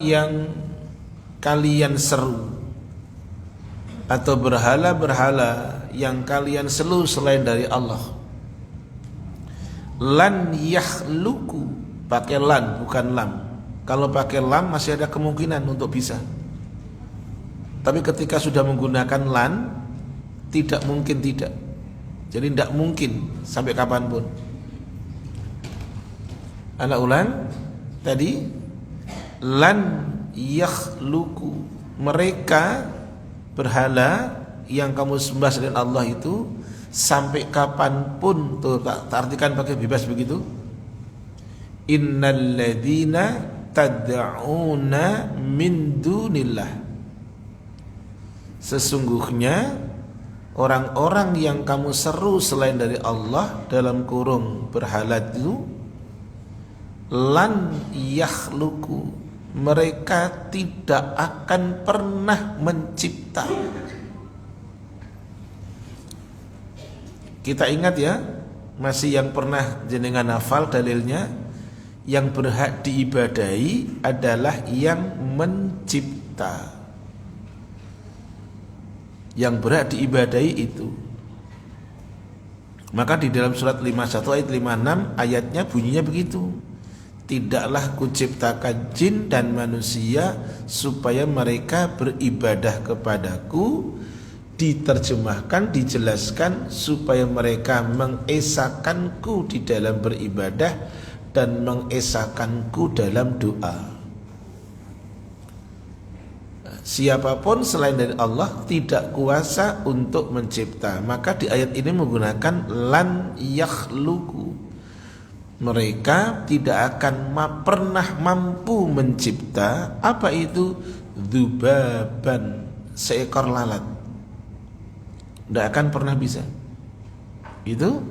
yang kalian seru atau berhala-berhala yang kalian seru selain dari Allah. Lan yakhluqu, pakai lan bukan lam. Kalau pakai lam masih ada kemungkinan untuk bisa. Tapi ketika sudah menggunakan lan, tidak mungkin tidak. Jadi tidak mungkin sampai kapanpun. Anak ulang tadi, lan yakhluqu, mereka berhala yang kamu sembah selain Allah itu sampai kapanpun, tuh tak artikan pakai bebas begitu. Innal ladzina tad'una min dunillah, sesungguhnya orang-orang yang kamu seru selain dari Allah dalam kurung berhala itu, lan yakhluqu, mereka tidak akan pernah mencipta. Kita ingat ya, masih yang pernah jenengan hafal dalilnya, yang berhak diibadahi adalah yang mencipta. Yang berhak diibadahi itu. Maka di dalam surat 51 ayat 56 ayatnya bunyinya begitu. Tidaklah kuciptakan jin dan manusia supaya mereka beribadah kepadaku. Diterjemahkan, dijelaskan supaya mereka mengesakanku di dalam beribadah dan mengesakanku dalam doa. Siapapun selain dari Allah tidak kuasa untuk mencipta. Maka di ayat ini menggunakan lan yakhluqu, mereka tidak akan pernah mampu mencipta. Apa itu? Dzubaban, seekor lalat. Tidak akan pernah bisa. Itu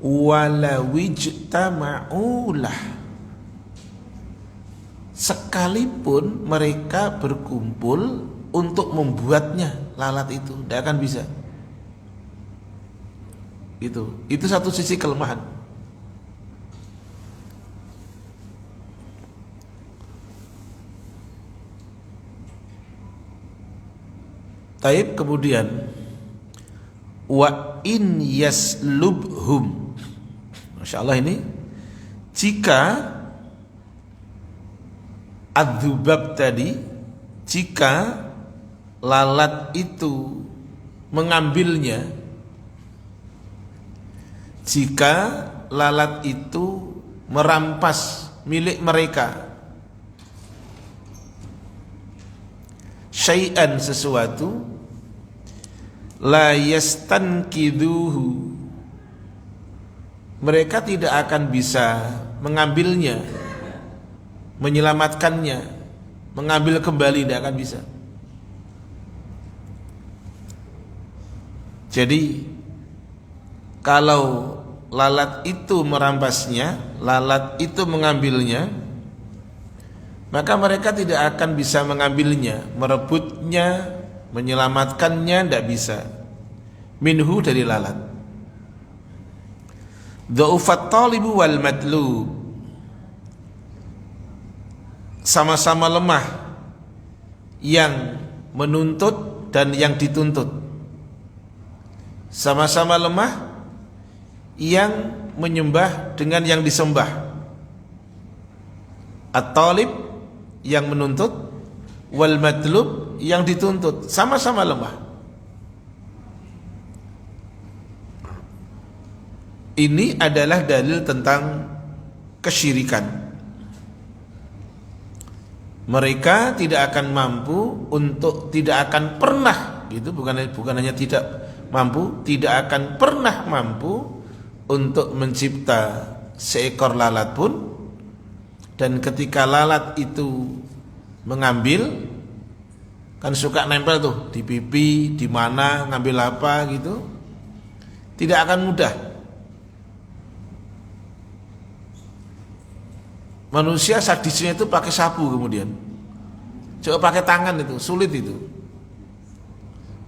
walawijtama'ulah, sekalipun mereka berkumpul untuk membuatnya, lalat itu tidak akan bisa. Itu satu sisi kelemahan. Taib, kemudian wa in yaslubhum, Masya Allah, ini jika adzubab tadi, jika lalat itu mengambilnya, jika lalat itu merampas milik mereka, syai'an, sesuatu, la yastankiduhu, mereka tidak akan bisa mengambilnya, menyelamatkannya, mengambil kembali, tidak akan bisa. Jadi kalau lalat itu merampasnya, lalat itu mengambilnya, maka mereka tidak akan bisa mengambilnya, merebutnya, menyelamatkannya, tidak bisa. Minhu, dari lalat. Dha'ufat talibu wal matlub, sama-sama lemah yang menuntut dan yang dituntut. Sama-sama lemah yang menyembah dengan yang disembah. At-talib, yang menuntut, wal matlub, yang dituntut, sama-sama lemah. Ini adalah dalil tentang kesyirikan. Mereka tidak akan mampu untuk, tidak akan pernah, itu bukan hanya tidak mampu, tidak akan pernah mampu untuk mencipta seekor lalat pun. Dan ketika lalat itu mengambil, kan suka nempel tuh di pipi, di mana, ngambil apa gitu, tidak akan mudah. Manusia sadisnya itu pakai sapu, kemudian coba pakai tangan, itu sulit itu,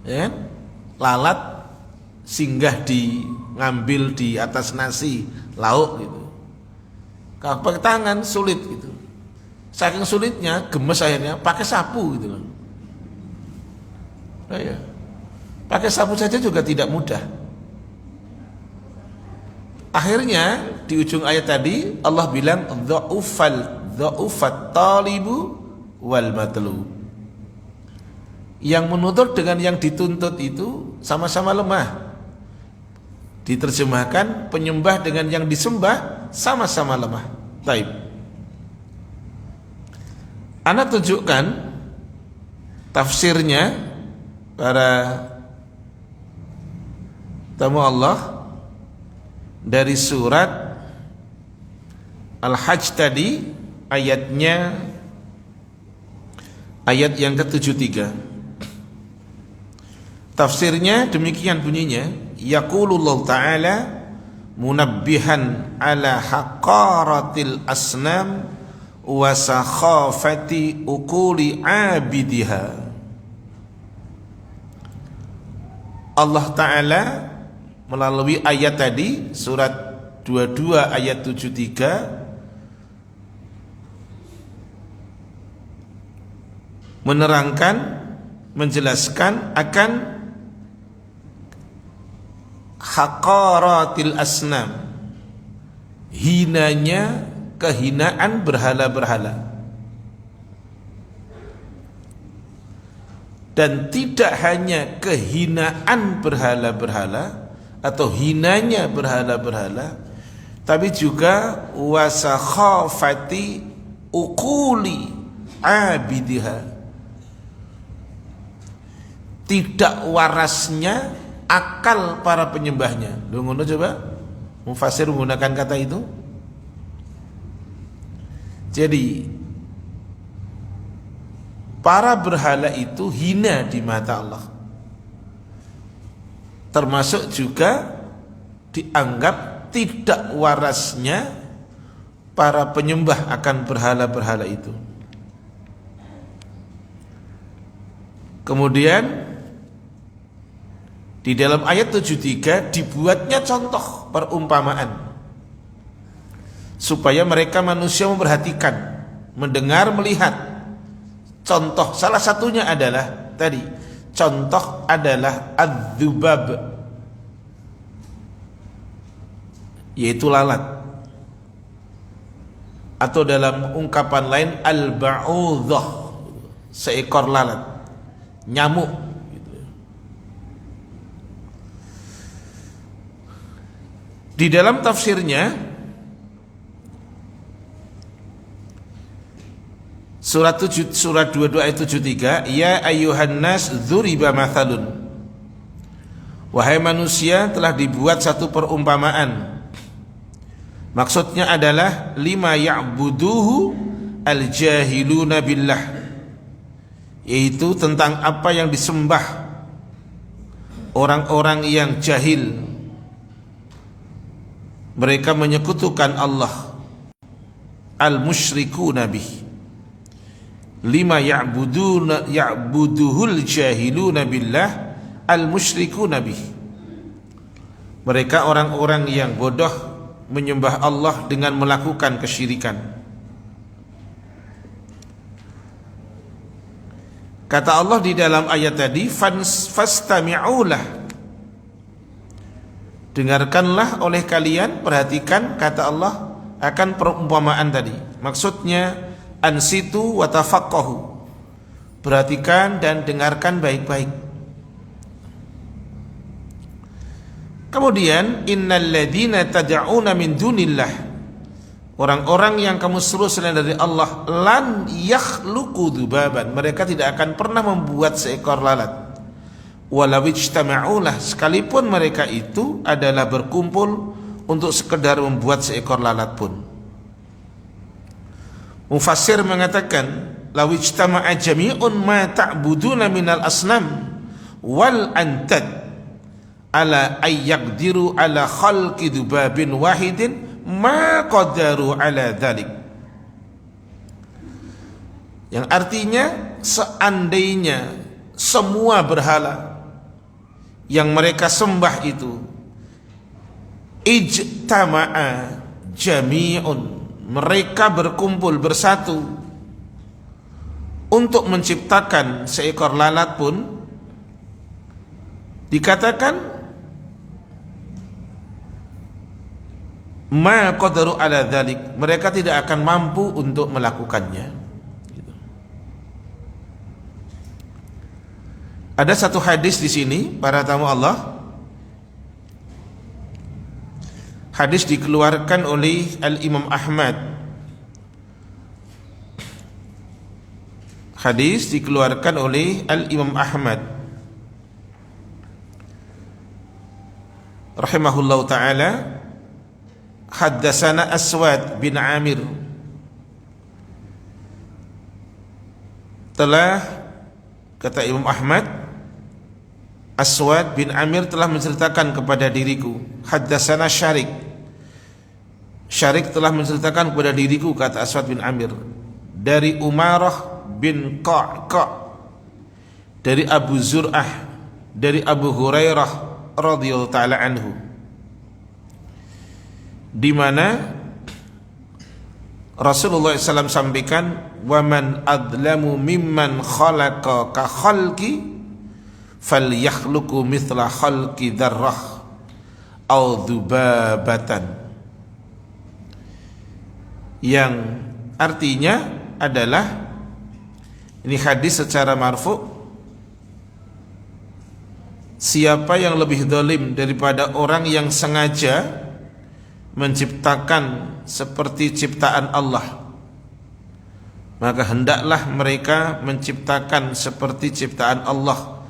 ya. Lalat singgah ngambil di atas nasi, lauk gitu, kalau pakai tangan sulit gitu. Saking sulitnya, gemes akhirnya pakai sapu gitu loh. Nah, ya. Pakai sapu saja juga tidak mudah. Akhirnya di ujung ayat tadi Allah bilang dha'ufat talibu wal matlub. Yang menuntut dengan yang dituntut itu sama-sama lemah. Diterjemahkan penyembah dengan yang disembah sama-sama lemah. Taib. Ana tunjukkan tafsirnya para tamu Allah dari surat Al-Hajj tadi, ayatnya ayat yang ke-73. Tafsirnya demikian bunyinya, yaqulullahu ta'ala munabbihan ala haqaratil asnam wa sakhafati uquli abidiha. Allah Ta'ala melalui ayat tadi, surat 22 ayat 73, menerangkan, menjelaskan akan haqaratil asnam, hinanya kehinaan berhala-berhala. Dan tidak hanya kehinaan berhala-berhala atau hinanya berhala-berhala, tapi juga wasakhafati uquli abidiha, tidak warasnya akal para penyembahnya. Ngono coba mufasir menggunakan kata itu. Jadi para berhala itu hina di mata Allah, termasuk juga dianggap tidak warasnya para penyembah akan berhala-berhala itu. Kemudian di dalam ayat 73 dibuatnya contoh perumpamaan supaya mereka manusia memperhatikan, mendengar, melihat. Contoh salah satunya adalah tadi, contoh adalah adzubab, yaitu lalat, atau dalam ungkapan lain al-ba'udhah, seekor lalat, nyamuk gitu. Di dalam tafsirnya Surat 22 ayat 73, ya ayyuhan nas dzuriba mathalun, wahai manusia telah dibuat satu perumpamaan. Maksudnya adalah lima ya'buduhu al-jahiluna billah, yaitu tentang apa yang disembah orang-orang yang jahil. Mereka menyekutukan Allah, al-musyrikuna bih. Lima ya'buduhul jahiluna billah al-musyrikuna bih. Mereka orang-orang yang bodoh menyembah Allah dengan melakukan kesyirikan. Kata Allah di dalam ayat tadi, fastami'ulah, dengarkanlah oleh kalian, perhatikan kata Allah akan perumpamaan tadi. Maksudnya ansitu wa tafaqqahu, perhatikan dan dengarkan baik-baik. Kemudian innal ladzina tad'una min dunillah, orang-orang yang kamu seru selain dari Allah, lan yakhluqu dzubaban, mereka tidak akan pernah membuat seekor lalat. Walau ijtama'ulah, sekalipun mereka itu adalah berkumpul untuk sekedar membuat seekor lalat pun. Mufassir mengatakan, law ijtama'a jami'un ma ta'buduna minal asnam wal antad ala ay yaqdiru ala khalqi dzubabin wahidin ma qadaru ala dzalik. Yang artinya, seandainya semua berhala yang mereka sembah itu ijtama'a jami'un, mereka berkumpul bersatu untuk menciptakan seekor lalat pun dikatakan ma qadaru ala dzalik, mereka tidak akan mampu untuk melakukannya. Ada satu hadis di sini para tamu Allah. Hadis dikeluarkan oleh Al-Imam Ahmad. Hadis dikeluarkan oleh Al-Imam Ahmad rahimahullahu ta'ala. Haddatsana Aswad bin Amir, telah, kata Imam Ahmad, Aswad bin Amir telah menceritakan kepada diriku. Haddatsana Syarik, Syarik telah menceritakan kepada diriku, kata Aswad bin Amir, dari Umarah bin Qa'qa', dari Abu Zur'ah, dari Abu Hurairah radhiyallahu ta'ala anhu, di mana Rasulullah SAW sampaikan, wa man adlamu mimman khalaqa ka khalqi falyakhluqu mithla khalqi dzarrah aw dzubabatan, yang artinya adalah, ini hadis secara marfu, siapa yang lebih zalim daripada orang yang sengaja menciptakan seperti ciptaan Allah, maka hendaklah mereka menciptakan seperti ciptaan Allah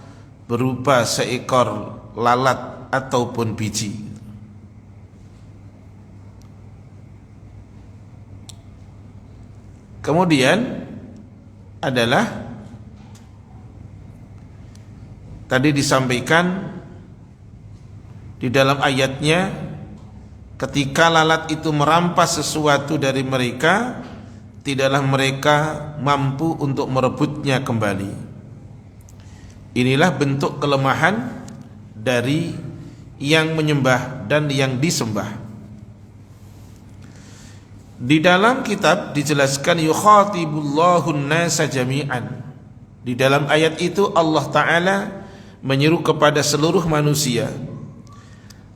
berupa seekor lalat ataupun biji. Kemudian adalah tadi disampaikan di dalam ayatnya, ketika lalat itu merampas sesuatu dari mereka, tidaklah mereka mampu untuk merebutnya kembali. Inilah bentuk kelemahan dari yang menyembah dan yang disembah. Di dalam kitab dijelaskan yukhatibullahu an-nasa jami'an. Di dalam ayat itu Allah Ta'ala menyeru kepada seluruh manusia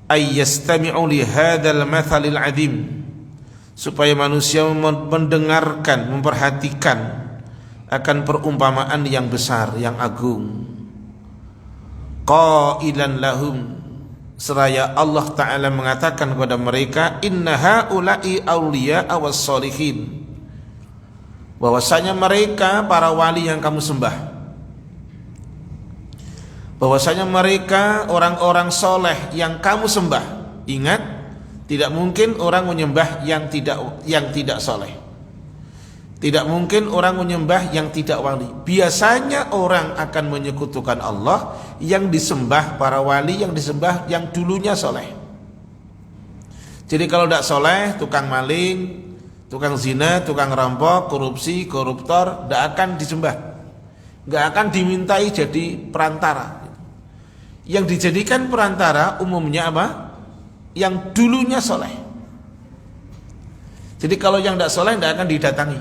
ayyastami'u li hadzal mathalil 'adzim, supaya manusia mendengarkan, memperhatikan akan perumpamaan yang besar, yang agung. Qailan lahum, seraya Allah Ta'ala mengatakan kepada mereka, inna haula'i awliya awas solihin, bahwasanya mereka para wali yang kamu sembah, bahwasanya mereka orang-orang soleh yang kamu sembah. Ingat, tidak mungkin orang menyembah yang tidak soleh, tidak mungkin orang menyembah yang tidak wali. Biasanya orang akan menyekutukan Allah, yang disembah para wali, yang disembah yang dulunya soleh. Jadi kalau tidak soleh, tukang maling, tukang zina, tukang rampok, korupsi, koruptor, tidak akan disembah, tidak akan dimintai jadi perantara. Yang dijadikan perantara umumnya apa? Yang dulunya soleh. Jadi kalau yang tidak soleh tidak akan didatangi.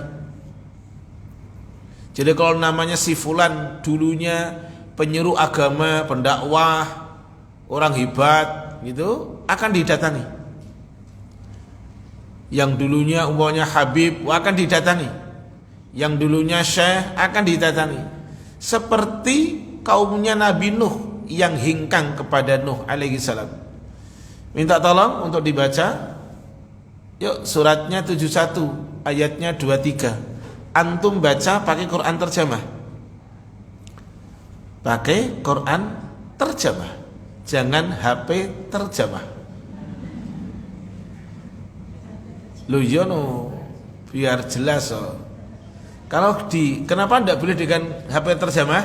Jadi kalau namanya si fulan dulunya penyeru agama, pendakwah, orang hebat gitu, akan didatangi. Yang dulunya umpamanya Habib, akan didatangi. Yang dulunya Syekh, akan didatangi. Seperti kaumnya Nabi Nuh yang hingkang kepada Nuh alaihi salam. Minta tolong untuk dibaca. Yuk, suratnya 71, ayatnya 23. Antum baca pakai Quran terjemah. Pakai Quran terjemah. Jangan HP terjemah. Loh iya no, biar jelas oh. Kenapa tidak boleh dengan HP terjemah?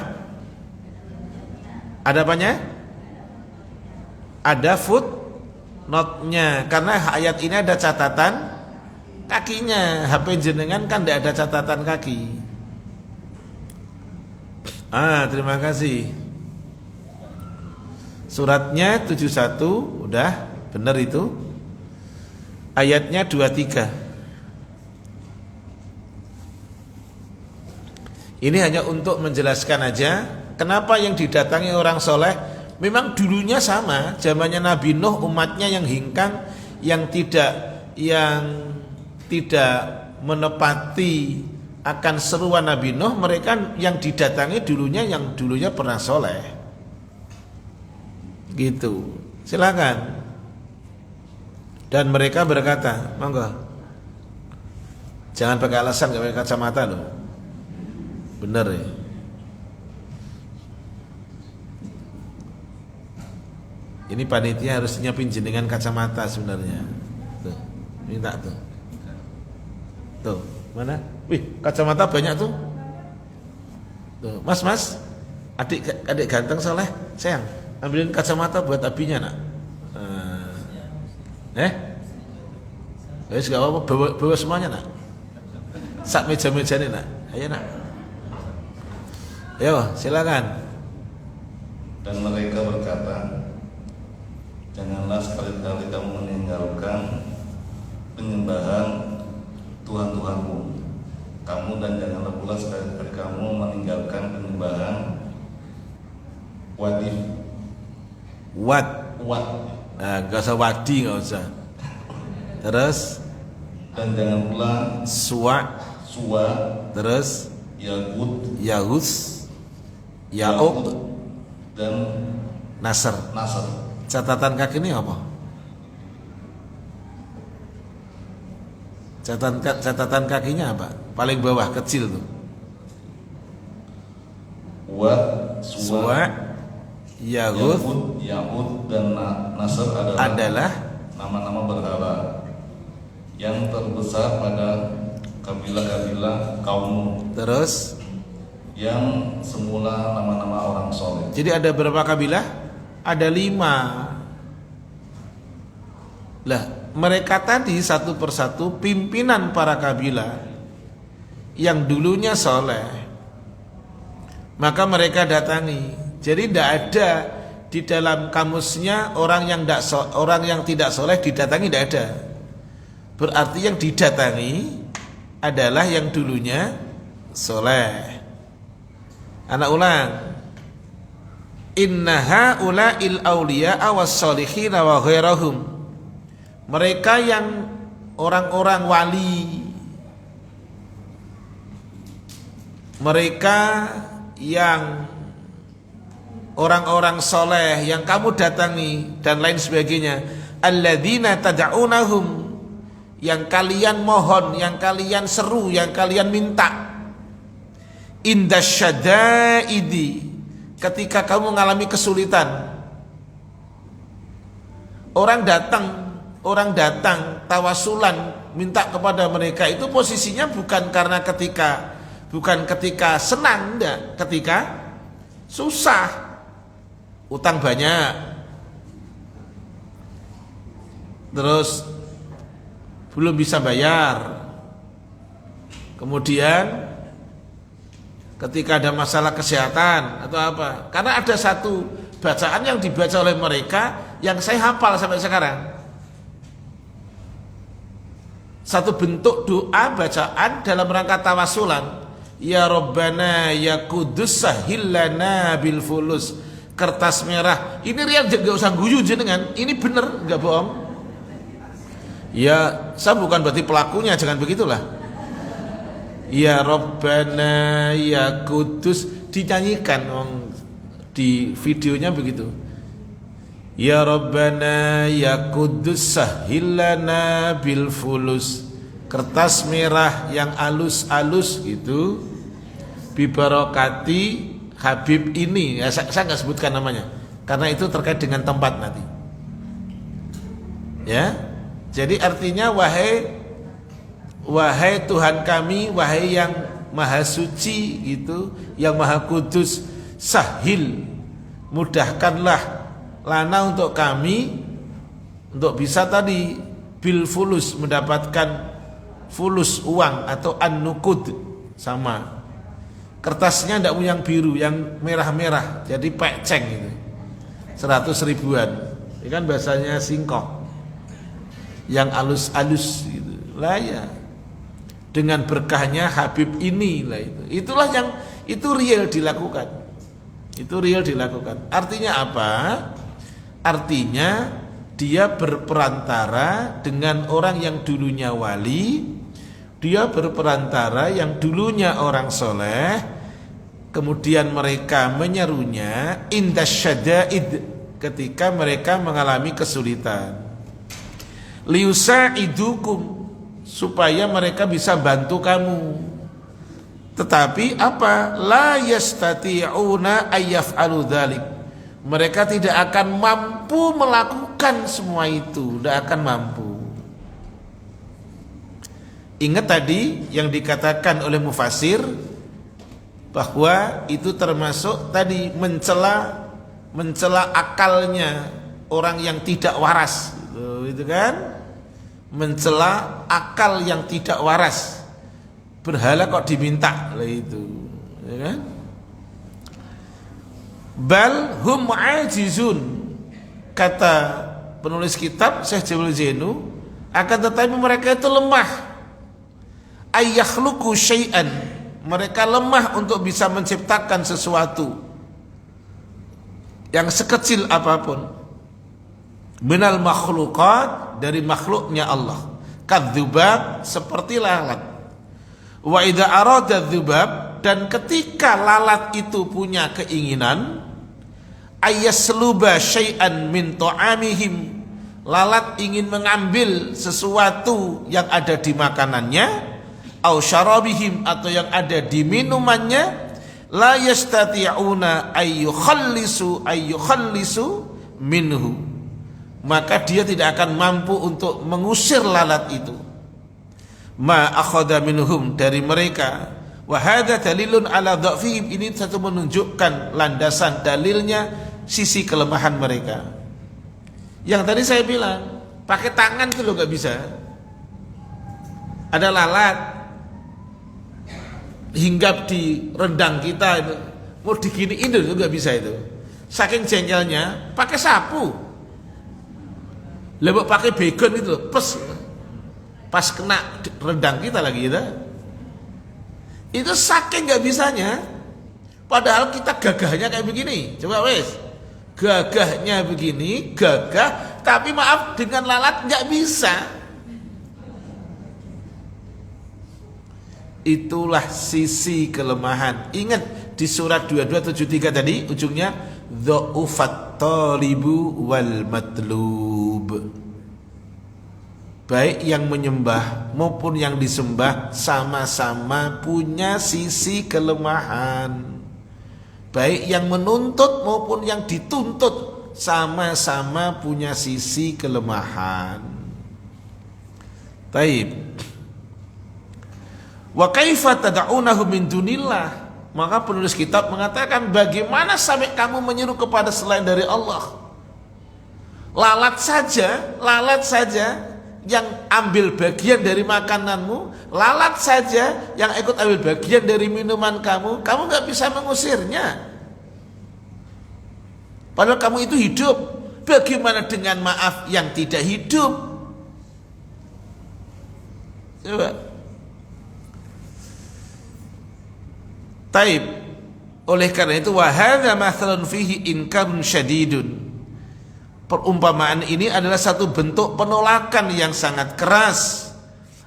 Ada apanya? Ada footnote-nya, karena ayat ini ada catatan kakinya. HP jenengan kan tidak ada catatan kaki. Terima kasih. Suratnya 71, udah benar itu. Ayatnya 23. Ini hanya untuk menjelaskan aja kenapa yang didatangi orang soleh memang dulunya sama, zamannya Nabi Nuh, umatnya yang hingkang, yang tidak menepati akan seruan Nabi Nuh, mereka yang didatangi yang dulunya pernah soleh. Gitu. Silakan. Dan mereka berkata, monggo, jangan pakai alasan gak pakai kacamata loh. Bener ya. Ini panitia harus nyiapin jenengan kacamata sebenarnya. Tuh, minta tuh. Tuh, mana? Wih, kacamata banyak tuh. Tuh, mas, adik ganteng soleh, sayang, ambilin kacamata buat abinya nak. Gak apa-apa, bawa semuanya nak. Sak meja-meja ini nak. Ayo nak. Ayo, silakan. Dan mereka berkata, janganlah sekali-kali kamu meninggalkan penyembahan Tuhan-Tuhanmu. Kamu dan janganlah pula sekali-kali kamu meninggalkan penyembahan Wat. Nah, gak usah wadi, gak usah. Terus dan jangan pula Suwa. Terus Yahus, Yaub dan Nasr. Catatan kaki ini apa? Catatan kakinya apa? Paling bawah kecil tuh. Wat, Suwa, Yahud dan Nasr adalah nama-nama berhala yang terbesar pada kabilah-kabilah kaum. Terus yang semula nama-nama orang soleh. Jadi ada berapa kabilah? Ada 5. Lah, mereka tadi satu persatu pimpinan para kabilah yang dulunya soleh, maka mereka datangi. Jadi tidak ada di dalam kamusnya orang yang tidak soleh didatangi, tidak ada. Berarti yang didatangi adalah yang dulunya soleh. Anak ulang. Inna haula'il awliya'a was-solihin wa ghairahum. Mereka yang orang-orang wali, mereka yang orang-orang soleh yang kamu datangi dan lain sebagainya, alladzina tad'unahum, yang kalian mohon, yang kalian seru, yang kalian minta, indasyadaidi, ketika kamu mengalami kesulitan. Orang datang tawasulan minta kepada mereka itu posisinya bukan ketika senang, enggak, ketika susah, utang banyak, terus belum bisa bayar, kemudian ketika ada masalah kesehatan atau apa. Karena ada satu bacaan yang dibaca oleh mereka yang saya hafal sampai sekarang. Satu bentuk doa bacaan dalam rangka tawasulan. Ya Rabbana ya Kudus sahillana bil fulus. Kertas merah. Ini real, gak usah guyu jenengan. Ini bener, gak bohong. Ya, saya bukan berarti pelakunya, jangan begitulah. Ya Rabbana ya Kudus, dinyanyikan di videonya begitu. Ya Rabbana ya Kudus sahillana bil fulus. Kertas merah yang alus-alus gitu, bibarokati Habib ini, ya, saya nggak sebutkan namanya karena itu terkait dengan tempat nanti. Ya, jadi artinya wahai Tuhan kami, wahai yang maha suci gitu, yang maha kudus, sahil, mudahkanlah lana untuk kami untuk bisa tadi bil fulus, mendapatkan fulus uang atau an-nukud, sama kertasnya tidak yang biru, yang merah-merah, jadi peceng gitu, 100 ribuan. Ini kan bahasanya singkong, yang alus-alus gitu lah ya. Dengan berkahnya Habib ini lah itu. Itulah itu real dilakukan. Itu real dilakukan. Artinya apa? Artinya dia berperantara dengan orang yang dulunya wali, dia berperantara yang dulunya orang soleh, kemudian mereka menyerunya indasyada'id, ketika mereka mengalami kesulitan. Liusaidukum, supaya mereka bisa bantu kamu. Tetapi apa? La yastati'una ayyaf'alu dzalik. Mereka tidak akan mampu melakukan semua itu, tidak akan mampu. Ingat tadi yang dikatakan oleh mufassir bahwa itu termasuk tadi mencela akalnya orang yang tidak waras, gitu kan? Mencela akal yang tidak waras. Berhala kok diminta lah itu, ya kan? Bal hum ajizun, kata penulis kitab Syekh Jamal Zainu, akan tetapi mereka itu lemah. Ayyakhluqu syai'an, mereka lemah untuk bisa menciptakan sesuatu yang sekecil apapun. Minal makhluqat, dari makhluknya Allah. Kadzubab, seperti lalat. Wa idza arada dzubab, dan ketika lalat itu punya keinginan, ayasluba syai'an min ta'amihim, lalat ingin mengambil sesuatu yang ada di makanannya, au syarabihim, atau yang ada di minumannya, la yastati'una ayyukhallisu minhu, maka dia tidak akan mampu untuk mengusir lalat itu. Ma akhadha minhum, dari mereka. Wa hadza dalilun ala dha'fihim, ini satu menunjukkan landasan dalilnya sisi kelemahan mereka. Yang tadi saya bilang, pakai tangan itu loh gak bisa. Ada lalat hinggap di rendang kita itu, mau diginiin itu gak bisa itu. Saking jengkelnya, pakai sapu. Lebok pakai baygon itu, pas kena rendang kita lagi gitu. Itu saking gak bisanya. Padahal kita gagahnya kayak begini. Coba wes, gagahnya begini, gagah, tapi maaf dengan lalat gak bisa. Itulah sisi kelemahan. Ingat di surat 2273 tadi ujungnya dha'ufat talibu wal matlub. Baik yang menyembah maupun yang disembah sama-sama punya sisi kelemahan. Baik yang menuntut maupun yang dituntut sama-sama punya sisi kelemahan. Taib. Wa kaifa tad'unahu min dunillah, maka penulis kitab mengatakan, bagaimana sampai kamu menyeru kepada selain dari Allah? Lalat saja yang ambil bagian dari makananmu, lalat saja yang ikut ambil bagian dari minuman kamu gak bisa mengusirnya. Padahal kamu itu hidup. Bagaimana dengan maaf yang tidak hidup? Coba. Taib. Oleh karena itu, wa hadza mathalun fihi inkarun syadidun. Perumpamaan ini adalah satu bentuk penolakan yang sangat keras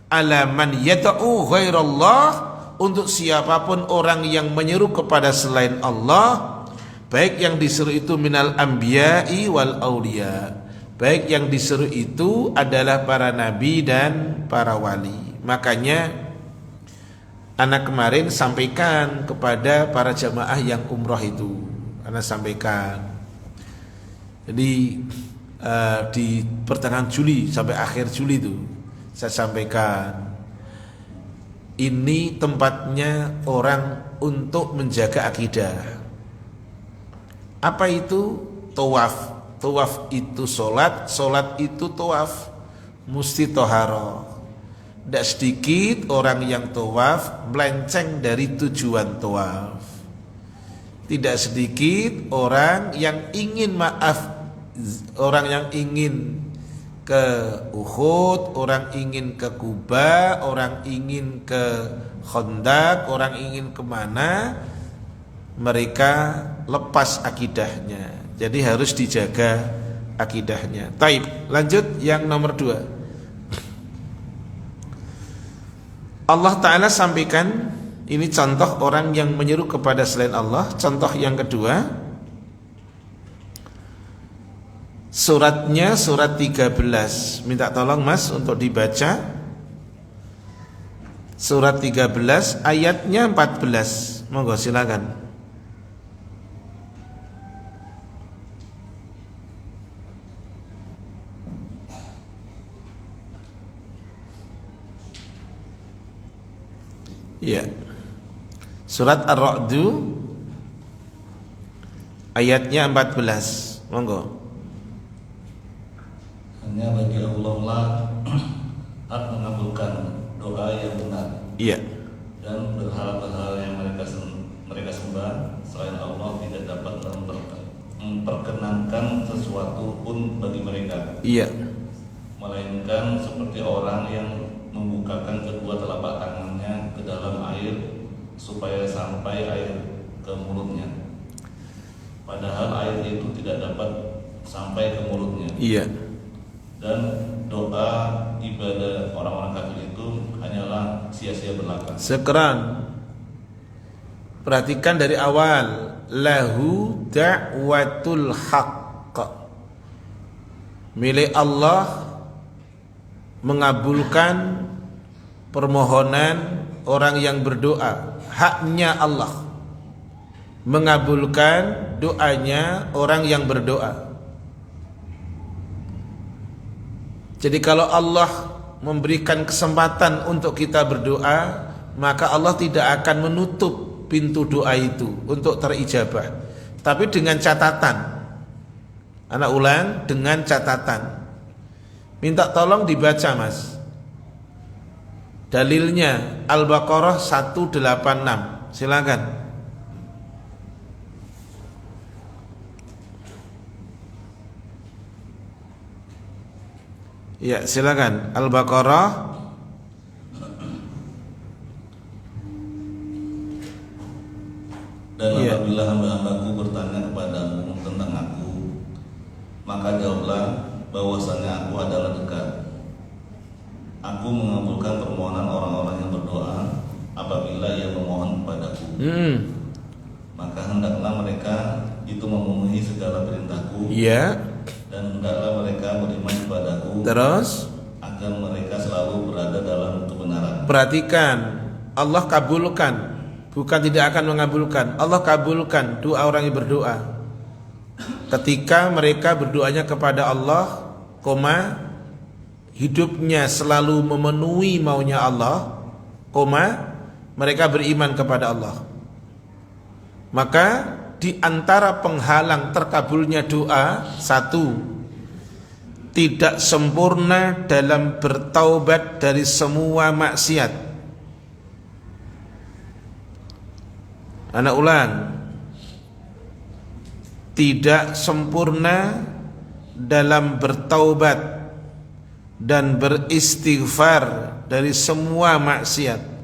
ala man yad'u ghairallah, untuk siapapun orang yang menyeru kepada selain Allah, baik yang diseru itu minal anbiya'i wal auliya, baik yang diseru itu adalah para nabi dan para wali. Makanya anak kemarin sampaikan kepada para jamaah yang umroh itu, anak sampaikan. Jadi di pertengahan Juli sampai akhir Juli itu saya sampaikan, ini tempatnya orang untuk menjaga akidah. Apa itu? Tawaf. Tawaf itu solat, solat itu tawaf, mesti toharoh. Tidak sedikit orang yang tawaf melenceng dari tujuan tawaf. Tidak sedikit orang yang ingin orang yang ingin ke Uhud, orang ingin ke Kuba, orang ingin ke Khandaq, orang ingin kemana, mereka lepas akidahnya. Jadi harus dijaga akidahnya. Taib, lanjut yang nomor 2. Allah Ta'ala sampaikan, ini contoh orang yang menyeru kepada selain Allah. Contoh yang kedua, suratnya surat 13. Minta tolong Mas untuk dibaca. Surat 13 ayatnya 14. Monggo silakan. Ya. Surat Ar-Ra'du ayatnya 14. Monggo. Hanya bagi Allah lah hak mengabulkan doa yang benar. Iya. Dan berhala-berhala yang mereka sembah selain Allah tidak dapat memperkenankan sesuatu pun bagi mereka. Iya. Melainkan seperti orang yang membukakan kedua telapak tangannya ke dalam air supaya sampai air ke mulutnya. Padahal air itu tidak dapat sampai ke mulutnya. Iya. Dan doa ibadah orang-orang kafir itu hanyalah sia-sia belaka. Sekarang perhatikan dari awal, lahu da'watul haqq, milik Allah mengabulkan permohonan orang yang berdoa. Haknya Allah mengabulkan doanya orang yang berdoa. Jadi kalau Allah memberikan kesempatan untuk kita berdoa, maka Allah tidak akan menutup pintu doa itu untuk terijabah. Tapi dengan catatan, anak ulang, dengan catatan. Minta tolong dibaca Mas. Dalilnya Al-Baqarah 186. Silakan. Ya, silakan. Al-Baqarah dan apabila hamba-hambaku bertanya kepadamu tentang aku, maka jawablah bahwasanya aku adalah dekat. Aku mengabulkan permohonan orang-orang yang berdoa apabila ia memohon kepadaku. Maka hendaklah mereka itu memenuhi segala perintahku. Iya. Dan hendaklah mereka beriman kepadaku. Terus agar mereka selalu berada dalam kebenaran. perhatikan, Allah kabulkan, bukan tidak akan mengabulkan. Allah kabulkan doa orang yang berdoa. Ketika mereka berdoanya kepada Allah, hidupnya selalu memenuhi maunya Allah, mereka beriman kepada Allah. Maka di antara penghalang terkabulnya doa, satu, tidak sempurna dalam bertaubat dari semua maksiat. Anak ulang, tidak sempurna dalam bertaubat dan beristighfar dari semua maksiat.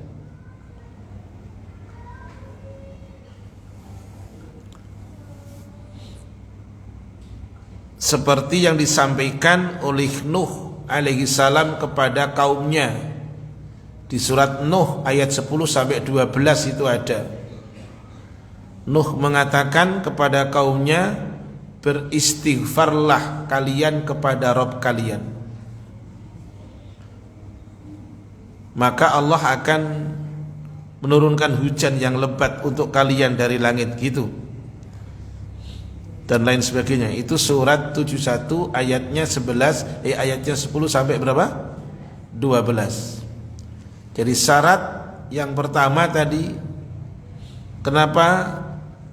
Seperti yang disampaikan oleh Nuh alaihi salam kepada kaumnya di surat Nuh ayat 10 sampai 12 itu ada. Nuh mengatakan kepada kaumnya, beristighfarlah kalian kepada Rabb kalian, maka Allah akan menurunkan hujan yang lebat untuk kalian dari langit, gitu, dan lain sebagainya. Itu surat 71 ayatnya 10 sampai berapa? 12. Jadi syarat yang pertama tadi, kenapa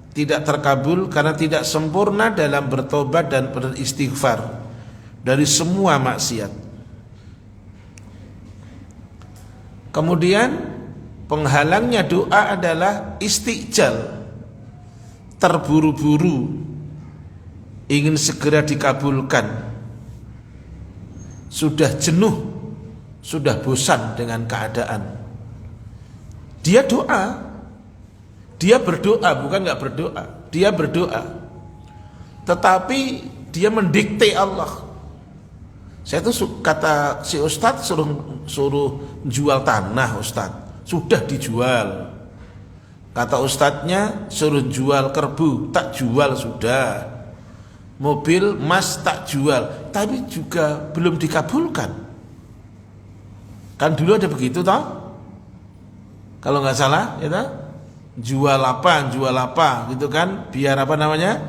tidak terkabul? Karena tidak sempurna dalam bertobat dan beristighfar dari semua maksiat. Kemudian penghalangnya doa adalah istijal, terburu-buru, ingin segera dikabulkan, sudah jenuh, sudah bosan dengan keadaan. Dia doa, Dia berdoa, bukan nggak berdoa. Dia berdoa, tetapi dia mendikte Allah. Saya tuh kata si Ustadz suruh jual tanah, Ustadz sudah dijual. Kata Ustadznya suruh jual kerbau, tak jual sudah. Mobil emas tak jual, tapi juga belum dikabulkan. Kan dulu ada begitu toh? Kalau nggak salah, ya toh? Jual apa gitu kan, biar apa namanya,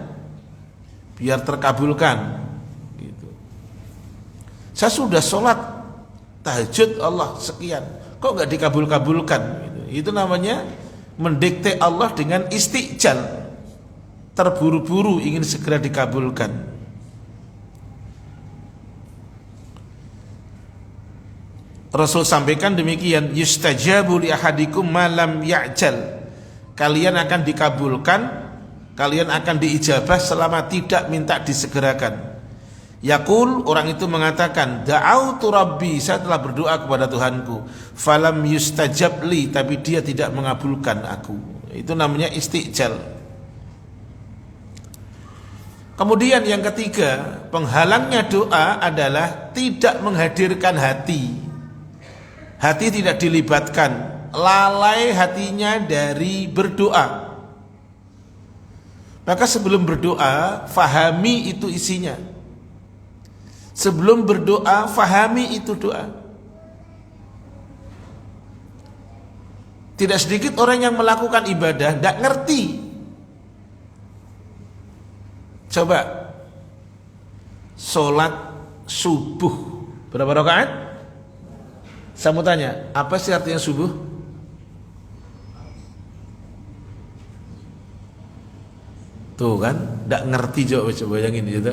biar terkabulkan gitu. Saya sudah sholat tahajud Allah sekian, kok nggak dikabulkan gitu. Itu namanya mendikte Allah dengan istijal, terburu-buru ingin segera dikabulkan. Rasul sampaikan demikian, yustajabu li ahadikum ma lam ya'jal. Kalian akan dikabulkan, kalian akan diijabah selama tidak minta disegerakan. Yaqul, orang itu mengatakan, da'autu rabbi, saya telah berdoa kepada Tuhanku, falam yustajab li, tapi dia tidak mengabulkan aku. Itu namanya istijal. Kemudian yang ketiga, penghalangnya doa adalah tidak menghadirkan hati. Hati tidak dilibatkan, lalai hatinya dari berdoa. Maka sebelum berdoa, fahami itu isinya. Sebelum berdoa, fahami itu doa. Tidak sedikit orang yang melakukan ibadah tidak ngerti. Coba sholat subuh berapa rakaat? Saya mau tanya, apa sih artinya subuh? Tuh kan, tidak ngerti. Coba bayangin gitu.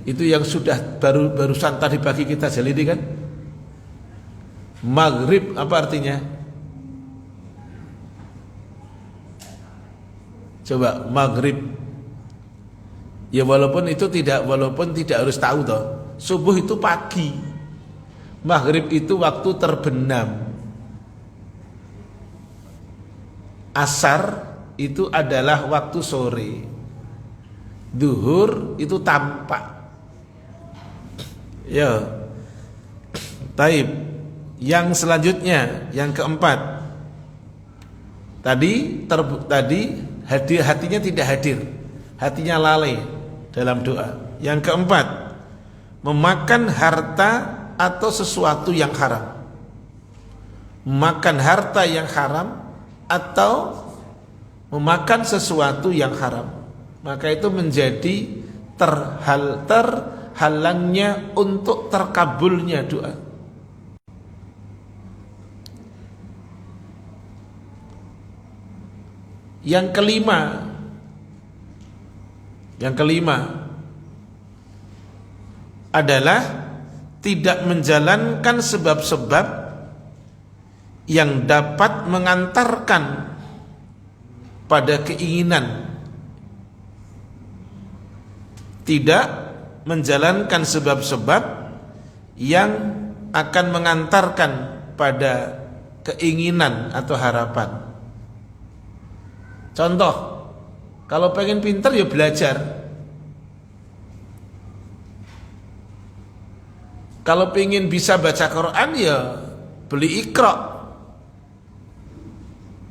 Itu yang sudah barusan tadi pagi kita jalani kan. Maghrib apa artinya? Coba maghrib. Ya walaupun tidak harus tahu toh. Subuh itu pagi. Maghrib itu waktu terbenam. Asar itu adalah waktu sore. Duhur itu tampak. Ya. Taib. Yang selanjutnya, yang keempat. Tadi hatinya tidak hadir. Hatinya lalai dalam doa. Yang keempat, memakan harta atau sesuatu yang haram. Memakan harta yang haram atau memakan sesuatu yang haram. Maka itu menjadi terhalangnya untuk terkabulnya doa. Yang kelima adalah tidak menjalankan sebab-sebab yang dapat mengantarkan pada keinginan. Tidak menjalankan sebab-sebab yang akan mengantarkan pada keinginan atau harapan. Contoh, kalau pengen pintar ya belajar. Kalau pengen bisa baca Quran ya beli Iqra.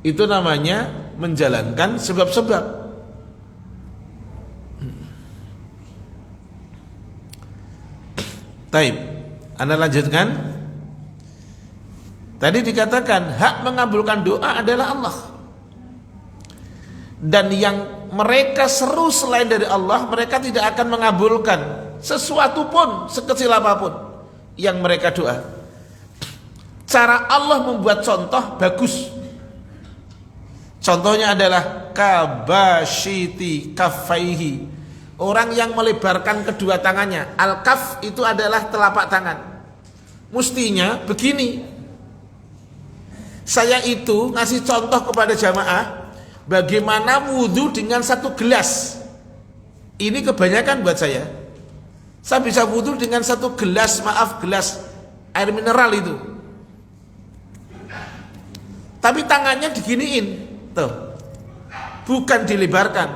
Itu namanya menjalankan sebab-sebab. Taib, Anda lanjutkan. Tadi dikatakan hak mengabulkan doa adalah Allah. Dan yang mereka seru selain dari Allah, mereka tidak akan mengabulkan sesuatu pun sekecil apapun yang mereka doa. Cara Allah membuat contoh bagus. Contohnya adalah kabashiti kaffaihi. Orang yang melebarkan kedua tangannya. Al-kaf itu adalah telapak tangan. Mestinya begini. Saya itu ngasih contoh kepada jamaah bagaimana wudhu dengan satu gelas. Ini kebanyakan buat saya. Saya bisa wudhu dengan satu gelas, gelas air mineral itu. Tapi tangannya diginiin. Tuh. bukan dilebarkan.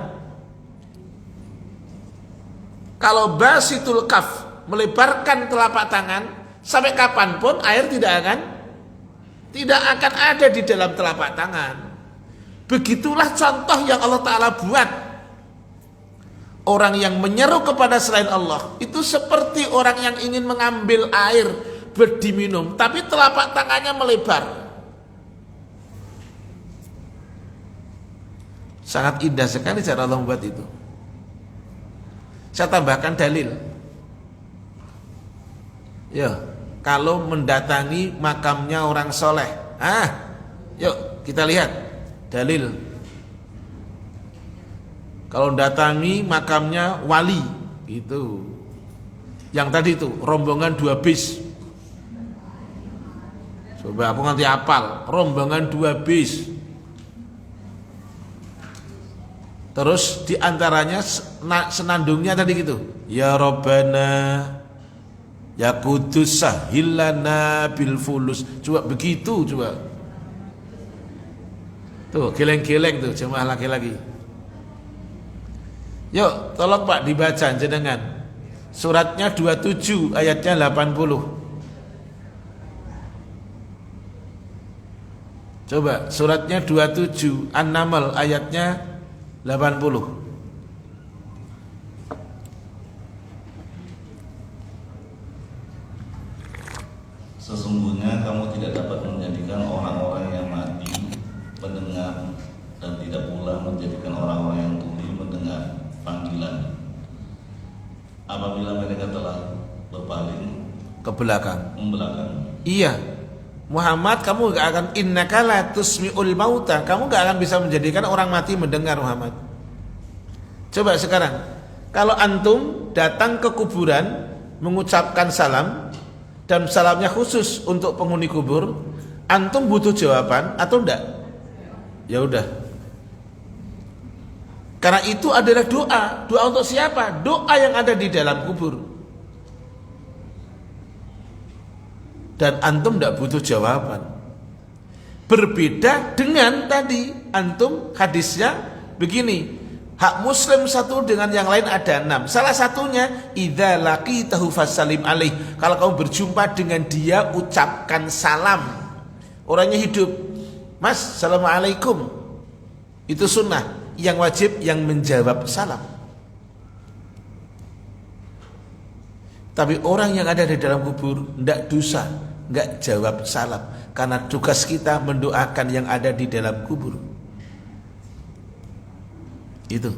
Kalau basitul kaf, melebarkan telapak tangan, sampai kapanpun air tidak akan ada di dalam telapak tangan. Begitulah contoh yang Allah Ta'ala buat. Orang yang menyeru kepada selain Allah itu seperti orang yang ingin mengambil air buat diminum, tapi telapak tangannya melebar. Sangat indah sekali cara Allah membuat itu. Saya tambahkan dalil. Ya, kalau mendatangi makamnya orang soleh, yuk kita lihat dalil. Kalau datangi makamnya wali, itu. Yang tadi itu rombongan 2 bis. Coba aku nanti hafal, rombongan 2 bis. Terus diantaranya senandungnya tadi gitu. Ya Rabbana, ya Kudus sahilana bil fulus. Coba begitu coba. Tuh geleng-geleng tuh jemaah laki-laki. Yuk tolong Pak dibaca jenengan. Suratnya 27 ayatnya 80. Coba suratnya 27 An-Naml ayatnya 80. Sesungguhnya kamu tidak dapat menjadikan orang-orang yang mati mendengar, dan tidak pula menjadikan orang-orang yang tuli mendengar panggilan apabila mereka telah berpaling Ke belakang. membelakang. Iya, Muhammad, kamu gak akan, innaka la tusmi'ul mauta, kamu gak akan bisa menjadikan orang mati mendengar, Muhammad. Coba sekarang, kalau antum datang ke kuburan mengucapkan salam, dan salamnya khusus untuk penghuni kubur, antum butuh jawaban atau enggak? Ya udah. Karena itu adalah doa. Doa untuk siapa? Doa yang ada di dalam kubur. Dan antum tidak butuh jawaban. Berbeda dengan tadi, antum hadisnya begini, hak muslim satu dengan yang lain ada 6. Salah satunya, idza laqitahu fasallim alaih. Kalau kamu berjumpa dengan dia, ucapkan salam. Orangnya hidup, Mas, assalamualaikum. Itu sunnah. Yang wajib yang menjawab salam. Tapi orang yang ada di dalam kubur tidak dosa, nggak jawab salam, karena tugas kita mendoakan yang ada di dalam kubur. Itu.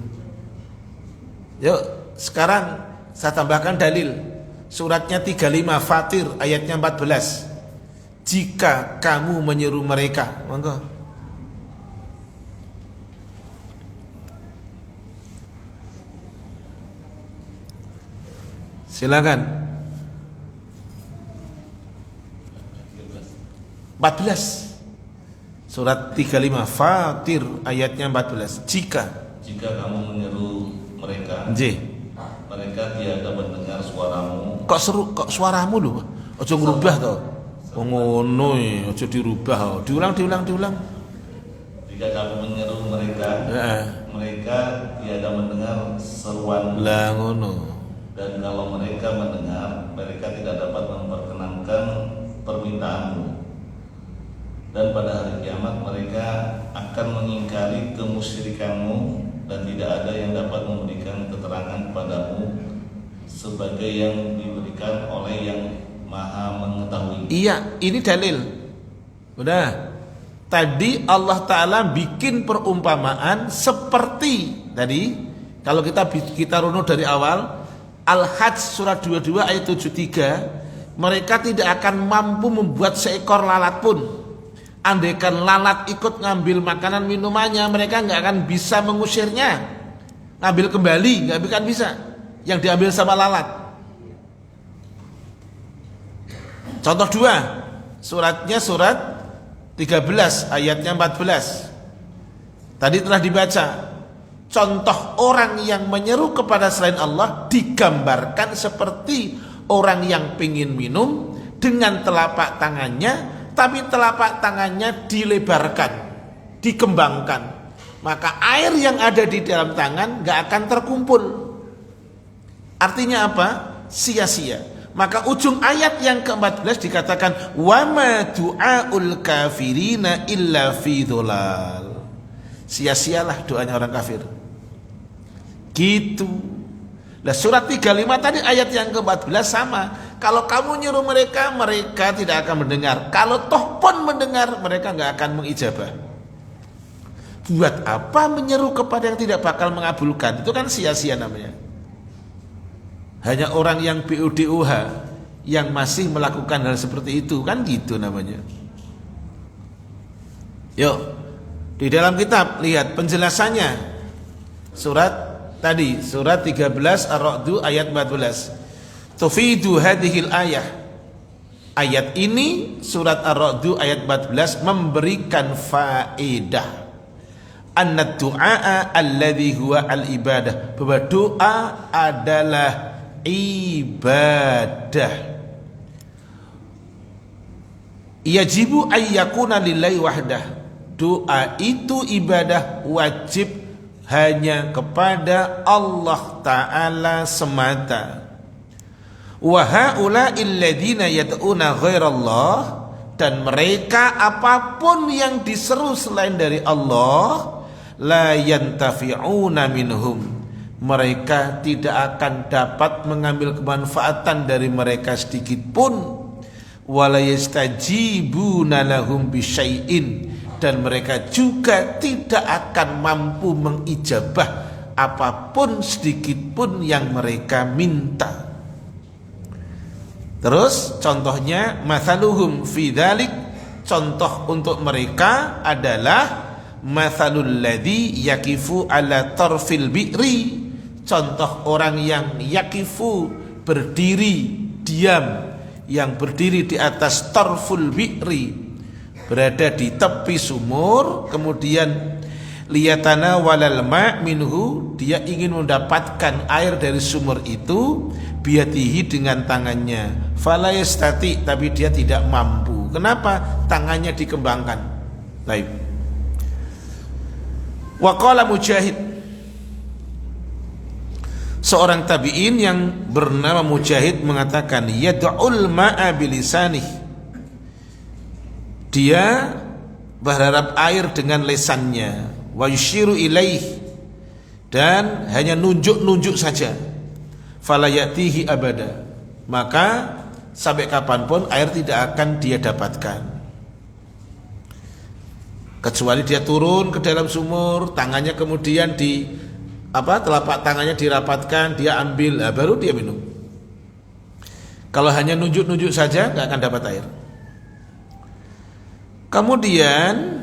Yuk, sekarang saya tambahkan dalil. Suratnya 35 Fatir ayatnya 14. Jika kamu menyeru mereka, monggo. Silakan. 14. Surat 35 Fatir ayatnya 14. Jika kamu menyeru mereka, mereka tiada mendengar suaramu. Kok suaramu lho? Ojo ngrubah to. Ngono ojo dirubah. Diulang. Jika kamu menyeru mereka, mereka tiada mendengar seruan. Lah ngono. Dan kalau mereka mendengar, mereka tidak dapat memperkenankan permintaanmu. Dan pada hari kiamat mereka akan mengingkari kemusyrikanmu, dan tidak ada yang dapat memberikan keterangan kepadamu sebagai yang diberikan oleh yang Maha Mengetahui. Iya, ini dalil. Udah. Tadi Allah Ta'ala bikin perumpamaan seperti tadi. Kalau kita runut dari awal, Al-Hajj surat 22 ayat 73, mereka tidak akan mampu membuat seekor lalat pun. Andaikan lalat ikut ngambil makanan minumannya, mereka nggak akan bisa mengusirnya. Ngambil kembali nggak akan bisa. Yang diambil sama lalat. Contoh 2, suratnya surat 13 ayatnya 14. Tadi telah dibaca. Contoh orang yang menyeru kepada selain Allah digambarkan seperti orang yang ingin minum dengan telapak tangannya, tapi telapak tangannya dilebarkan, dikembangkan. maka air yang ada di dalam tangan gak akan terkumpul. Artinya apa? Sia-sia. Maka ujung ayat yang ke-14 dikatakan wa ma du'aul kafirina illa fi dhalal. Sia-sialah doanya orang kafir. Gitu. Nah, surat 35 tadi ayat yang ke-14 sama. Kalau kamu nyuruh mereka, mereka tidak akan mendengar. Kalau toh pun mendengar, mereka nggak akan mengijabah. Buat apa menyeru kepada yang tidak bakal mengabulkan? Itu kan sia-sia namanya. Hanya orang yang BUDUH yang masih melakukan hal seperti itu, kan gitu namanya. Yuk, di dalam kitab lihat penjelasannya. Surat tadi, surat 13 Ar-Ra'd ayat 14. Tufidu hadhil ayah. Ayat ini surat Ar-Ra'd ayat 14 memberikan faedah. Anna du'a alladhi huwa al-ibadah. Bahwa doa adalah ibadah. Yajibu ayyakuna lillahi wahdah. Doa itu ibadah wajib hanya kepada Allah Ta'ala semata. Wa haula'il ladzina yad'una ghairallah, dan mereka apapun yang diseru selain dari Allah, la yantafi'una minhum, mereka tidak akan dapat mengambil kemanfaatan dari mereka sedikit pun. Wala yastajibuna lahum bisyai'in, dan mereka juga tidak akan mampu mengijabah apapun sedikit pun yang mereka minta. Terus contohnya mathaluhum fi dzalik, contoh untuk mereka adalah mathalul ladzi yakifu ala tarfil bi'ri, contoh orang yang yakifu berdiri diam, yang berdiri di atas tarful bi'ri, berada di tepi sumur, kemudian liyatana walal ma' minhu, dia ingin mendapatkan air dari sumur itu, biatihi dengan tangannya, fala yastati, tapi dia tidak mampu. Kenapa? Tangannya dikembangkan. Baik. Wa qala Mujahid, seorang tabi'in yang bernama Mujahid mengatakan, yad'ul ma'a bilisanih, dia berharap air dengan lesannya, wa yushiru ilaih, dan hanya nunjuk-nunjuk saja, fala ya'tihi abada, maka sampai kapanpun air tidak akan dia dapatkan, kecuali dia turun ke dalam sumur, tangannya kemudian telapak tangannya dirapatkan, dia ambil, baru dia minum. Kalau hanya nunjuk-nunjuk saja nggak akan dapat air. Kemudian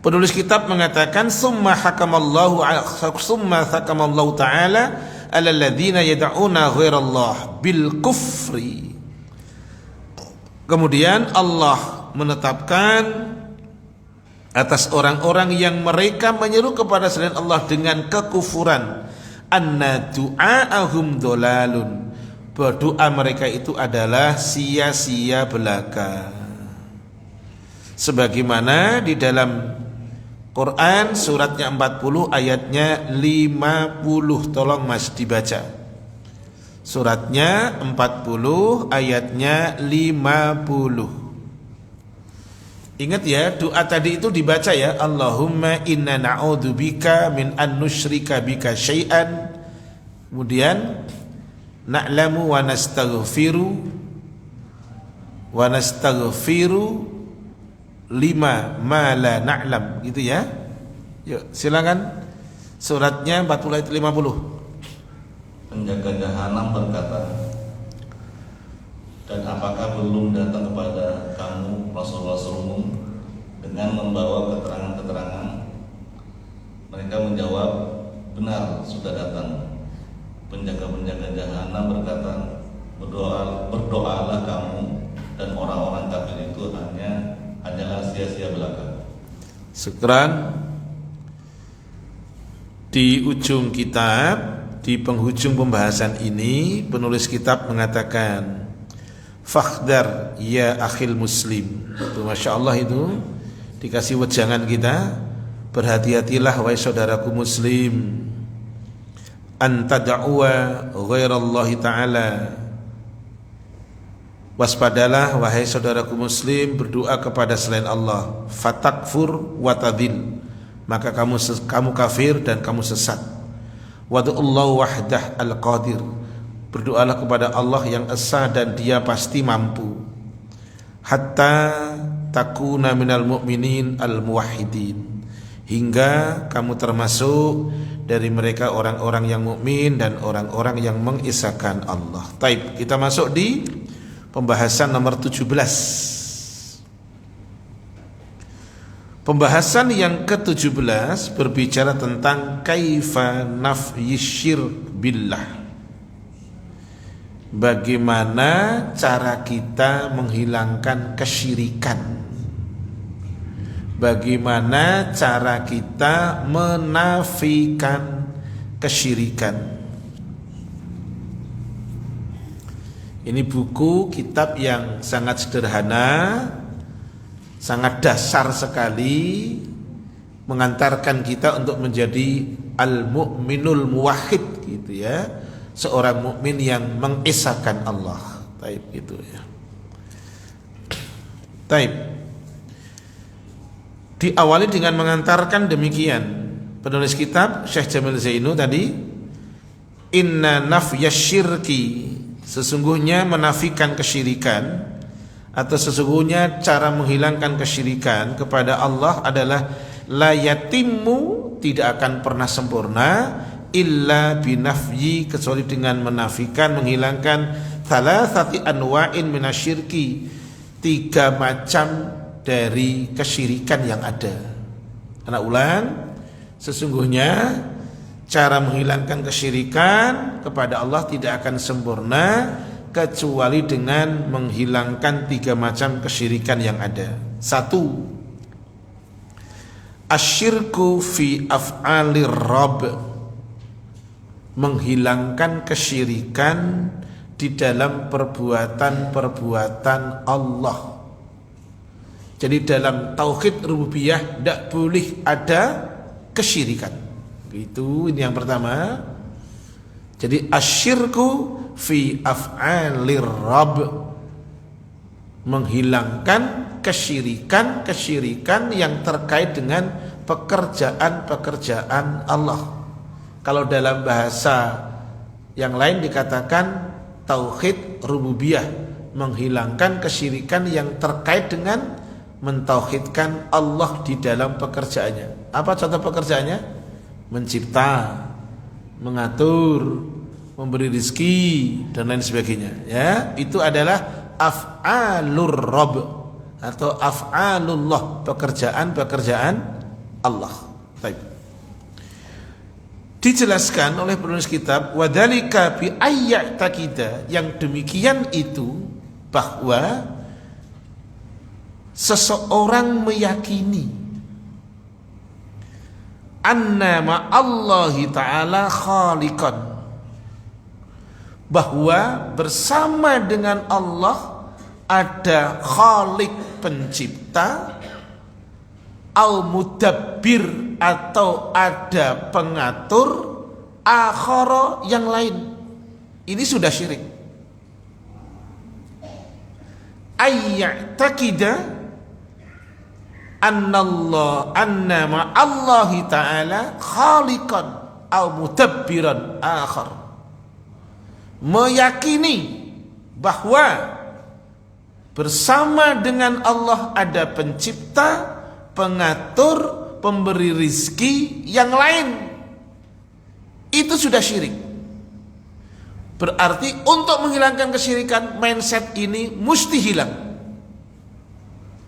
penulis kitab mengatakan summa hakamallahu ta'ala ala alladhina yad'una ghairallah bil kufri. Kemudian Allah menetapkan atas orang-orang yang mereka menyeru kepada selain Allah dengan kekufuran, anna du'aahum dolalun, berdoa mereka itu adalah sia-sia belaka. Sebagaimana di dalam Quran suratnya 40 ayatnya 50, tolong Mas dibaca. Suratnya 40 ayatnya 50. Ingat ya, doa tadi itu dibaca ya, Allahumma inna na'udzubika min an nusyrika bika syai'an, kemudian na'lamu wa nastaghfiru lima ma la na'lam, gitu ya. Yuk silakan, suratnya 40 ayat 50. Penjaga jahanam berkata, dan apakah belum datang kepada kamu Rasul-Rasulmu dengan membawa keterangan-keterangan? Mereka menjawab, benar, sudah datang. Penjaga-penjaga jahanam berkata, berdoalah kamu dan orang-orang kafir itu hanyalah sia-sia belaka. Syukran. Di ujung kitab, di penghujung pembahasan ini, penulis kitab mengatakan, fakhdar ya akhil muslim. Itu Masya Allah, itu dikasih wejangan kita, berhati-hatilah wahai saudaraku muslim, antada'uwa ghairallahi ta'ala. Waspadalah wahai saudaraku muslim, berdoa kepada selain Allah, fatakfur watadil, maka kamu kafir dan kamu sesat. Wadu'allahu wahdah al-qadir, berdoalah kepada Allah yang esa dan dia pasti mampu. Hatta takuna minal mu'minin al-muwahhidin, hingga kamu termasuk dari mereka orang-orang yang mukmin dan orang-orang yang mengisahkan Allah. Taib, kita masuk di pembahasan nomor 17. Pembahasan yang ke-17 berbicara tentang kaifa nafyi syirk billah. Bagaimana cara kita menghilangkan kesyirikan? Bagaimana cara kita menafikan kesyirikan? Ini buku kitab yang sangat sederhana, sangat dasar sekali, mengantarkan kita untuk menjadi al-mu'minul muwahhid gitu ya, seorang mukmin yang mengesahkan Allah. Taib gitu ya. Taib. Diawali dengan mengantarkan demikian penulis kitab Syekh Jamil Zainu tadi, inna nafyasyirki, sesungguhnya menafikan kesyirikan atau sesungguhnya cara menghilangkan kesyirikan kepada Allah adalah la yatimmu, tidak akan pernah sempurna, illa binafyi, kecuali dengan menafikan, menghilangkan thalathati anwa'in minasyirki, 3 macam dari kesyirikan yang ada. Anak ulang, sesungguhnya cara menghilangkan kesyirikan kepada Allah tidak akan sempurna kecuali dengan menghilangkan 3 macam kesyirikan yang ada. 1. Asyirku fi af'alir Rabb, menghilangkan kesyirikan di dalam perbuatan-perbuatan Allah. Jadi dalam tauhid rububiyah tidak boleh ada kesyirikan. Itu ini yang pertama. Jadi asyirku fi af'alir Rabb, menghilangkan kesyirikan yang terkait dengan pekerjaan-pekerjaan Allah. Kalau dalam bahasa yang lain dikatakan tauhid rububiyah, menghilangkan kesyirikan yang terkait dengan mentauhidkan Allah di dalam pekerjaannya. Apa contoh pekerjaannya? Mencipta, mengatur, memberi rezeki dan lain sebagainya. Ya, itu adalah af'alur Rabb atau af'alullah, pekerjaan-pekerjaan Allah. Baik. Dijelaskan oleh penulis kitab, wadzalika bi ayya'taqida, yang demikian itu bahwa seseorang meyakini anna ma'allahi ta'ala khaliqan, bahwa bersama dengan Allah ada khaliq pencipta, au mudabbir atau ada pengatur, akhara yang lain. Ini sudah syirik. Ayya'taqida anna ma'allahi ta'ala khaliqan au mudabbiran akhar, meyakini bahwa bersama dengan Allah ada pencipta, pengatur, pemberi rizki yang lain. Itu sudah syirik. Berarti untuk menghilangkan kesyirikan, mindset ini mesti hilang.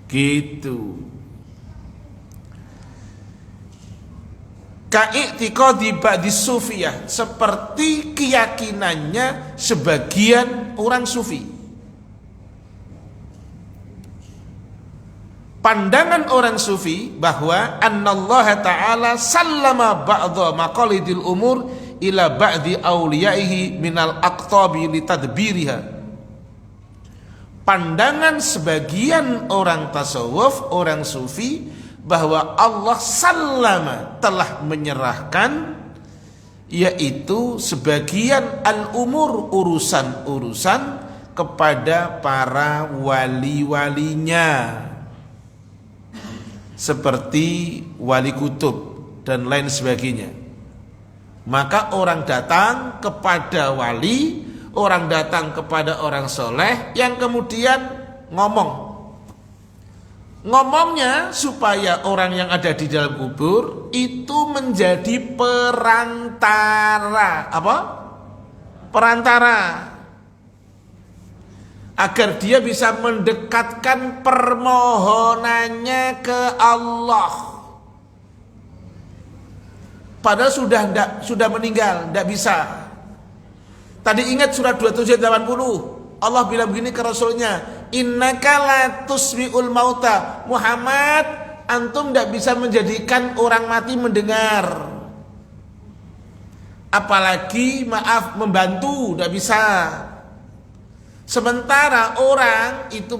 Gitu. Ka'i'tiqadi ba'di sufiyah, seperti keyakinannya sebagian orang sufi. Pandangan orang sufi bahwa annallaha ta'ala sallama ba'dha maqalidil umur ila ba'di awliyaihi minal aqtabi litadbiriha. Pandangan sebagian orang tasawuf, orang sufi, bahwa Allah sallama telah menyerahkan, yaitu sebagian al-umur, urusan-urusan kepada para wali-walinya, seperti wali kutub dan lain sebagainya. Maka orang datang kepada wali, orang datang kepada orang soleh yang kemudian ngomongnya supaya orang yang ada di dalam kubur itu menjadi perantara. Apa? Perantara, agar dia bisa mendekatkan permohonannya ke Allah. Padahal sudah meninggal, tidak bisa. Tadi ingat surat 27 ayat 80. Allah bilang begini ke Rasulnya, innaka la tusmi'ul mauta. Muhammad, antum tidak bisa menjadikan orang mati mendengar. Apalagi membantu, tidak bisa. Sementara orang itu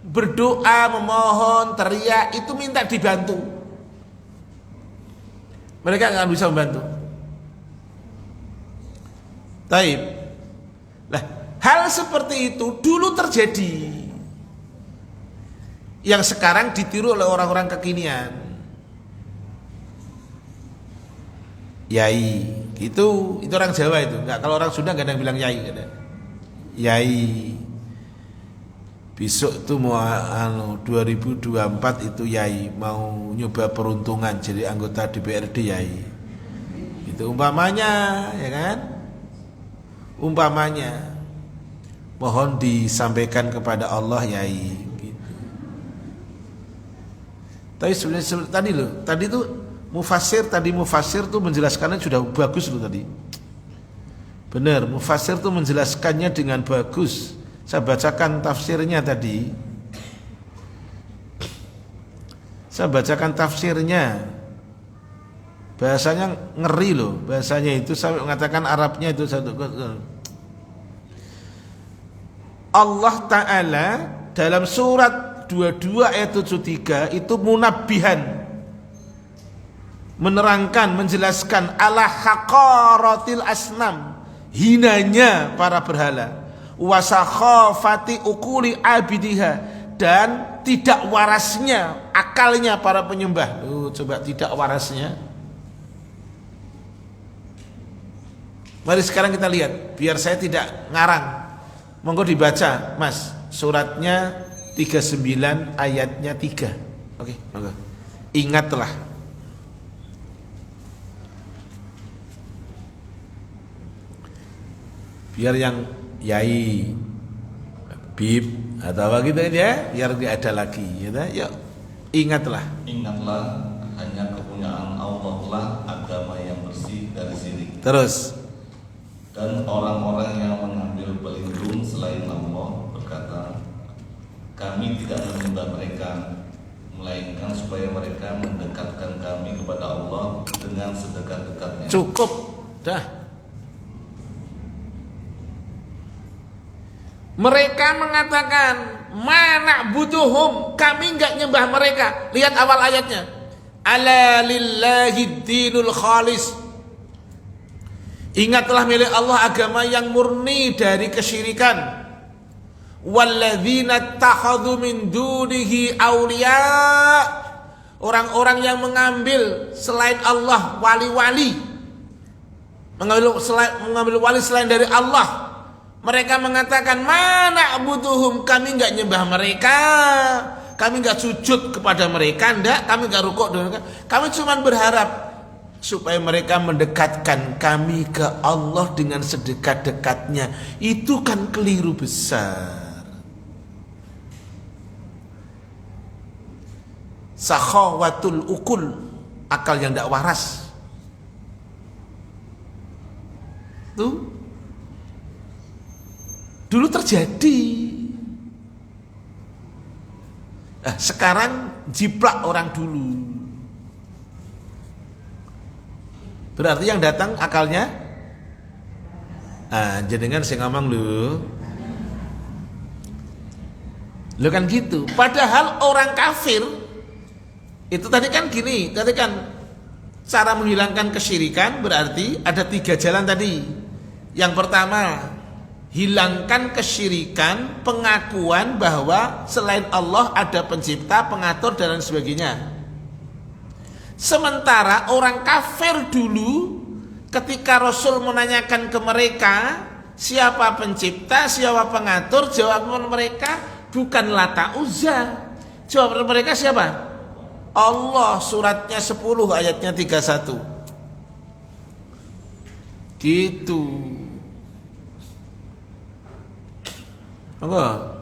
berdoa, memohon, teriak, itu minta dibantu. Mereka nggak bisa membantu. Taib. Lah, hal seperti itu dulu terjadi, yang sekarang ditiru oleh orang-orang kekinian. Yai, itu orang Jawa itu. Enggak, kalau orang Sunda nggak ada yang bilang yai, nggak ada. Yai. Besok tuh mau 2024 itu yai mau nyoba peruntungan jadi anggota DPRD yai. Itu umpamanya, ya kan? Umpamanya. Mohon disampaikan kepada Allah yai gitu. Tapi sebenarnya tadi tuh mufassir tuh menjelaskannya sudah bagus loh tadi. Benar, mufassir tuh menjelaskannya dengan bagus. Saya bacakan tafsirnya tadi. Bahasanya ngeri loh. Bahasanya itu saya mengatakan Arabnya itu satu. Allah Ta'ala dalam surat 22 ayat 73 itu munabbihan, menerangkan, menjelaskan ala haqaratil asnam, hinanya para berhala, wasakhafati ukuli abidiha, dan tidak warasnya akalnya para penyembah. Coba tidak warasnya. Mari sekarang kita lihat, biar saya tidak ngarang. Monggo dibaca, Mas, suratnya 39 ayatnya 3. Oke, monggo. Ingatlah. Biar yang yai, bib atau apa gitu ya, biar tidak ada lagi, ya. Yuk, ingatlah. Ingatlah, hanya kepunyaan Allah lah agama yang bersih dari syirik. Terus. Dan orang-orang yang mengambil pelindung selain Allah berkata, kami tidak menyembah mereka, melainkan supaya mereka mendekatkan kami kepada Allah dengan sedekat-dekatnya. Cukup, dah. Mereka mengatakan, mana butuhum, kami enggak nyembah mereka. Lihat awal ayatnya. Ala lillahi dinul khalis. Ingatlah milik Allah agama yang murni dari kesyirikan. Walladzina takhadhu min dunihi awliya, orang-orang yang mengambil selain Allah wali-wali, mengambil wali selain dari Allah. Mereka mengatakan, mana butuhum, kami enggak nyembah mereka, kami enggak sujud kepada mereka, enggak, kami enggak rukuk dengan mereka. Kami cuma berharap supaya mereka mendekatkan kami ke Allah dengan sedekat-dekatnya. Itu kan keliru besar. Sakhawatul ukul, akal yang tidak waras. Tuh dulu terjadi. Sekarang jiplak orang dulu. Berarti yang datang akalnya jenengan saya ngomong lu kan gitu. Padahal orang kafir Itu tadi kan gini, tadi kan cara menghilangkan kesyirikan berarti ada 3 jalan tadi. Yang pertama, hilangkan kesyirikan, pengakuan bahwa selain Allah ada pencipta, pengatur dan lain sebagainya. Sementara orang kafir dulu ketika Rasul menanyakan ke mereka siapa pencipta, siapa pengatur, jawaban mereka bukan Lata Uzza. Jawaban mereka siapa? Allah, suratnya 10 ayatnya 31. Gitu. Apa?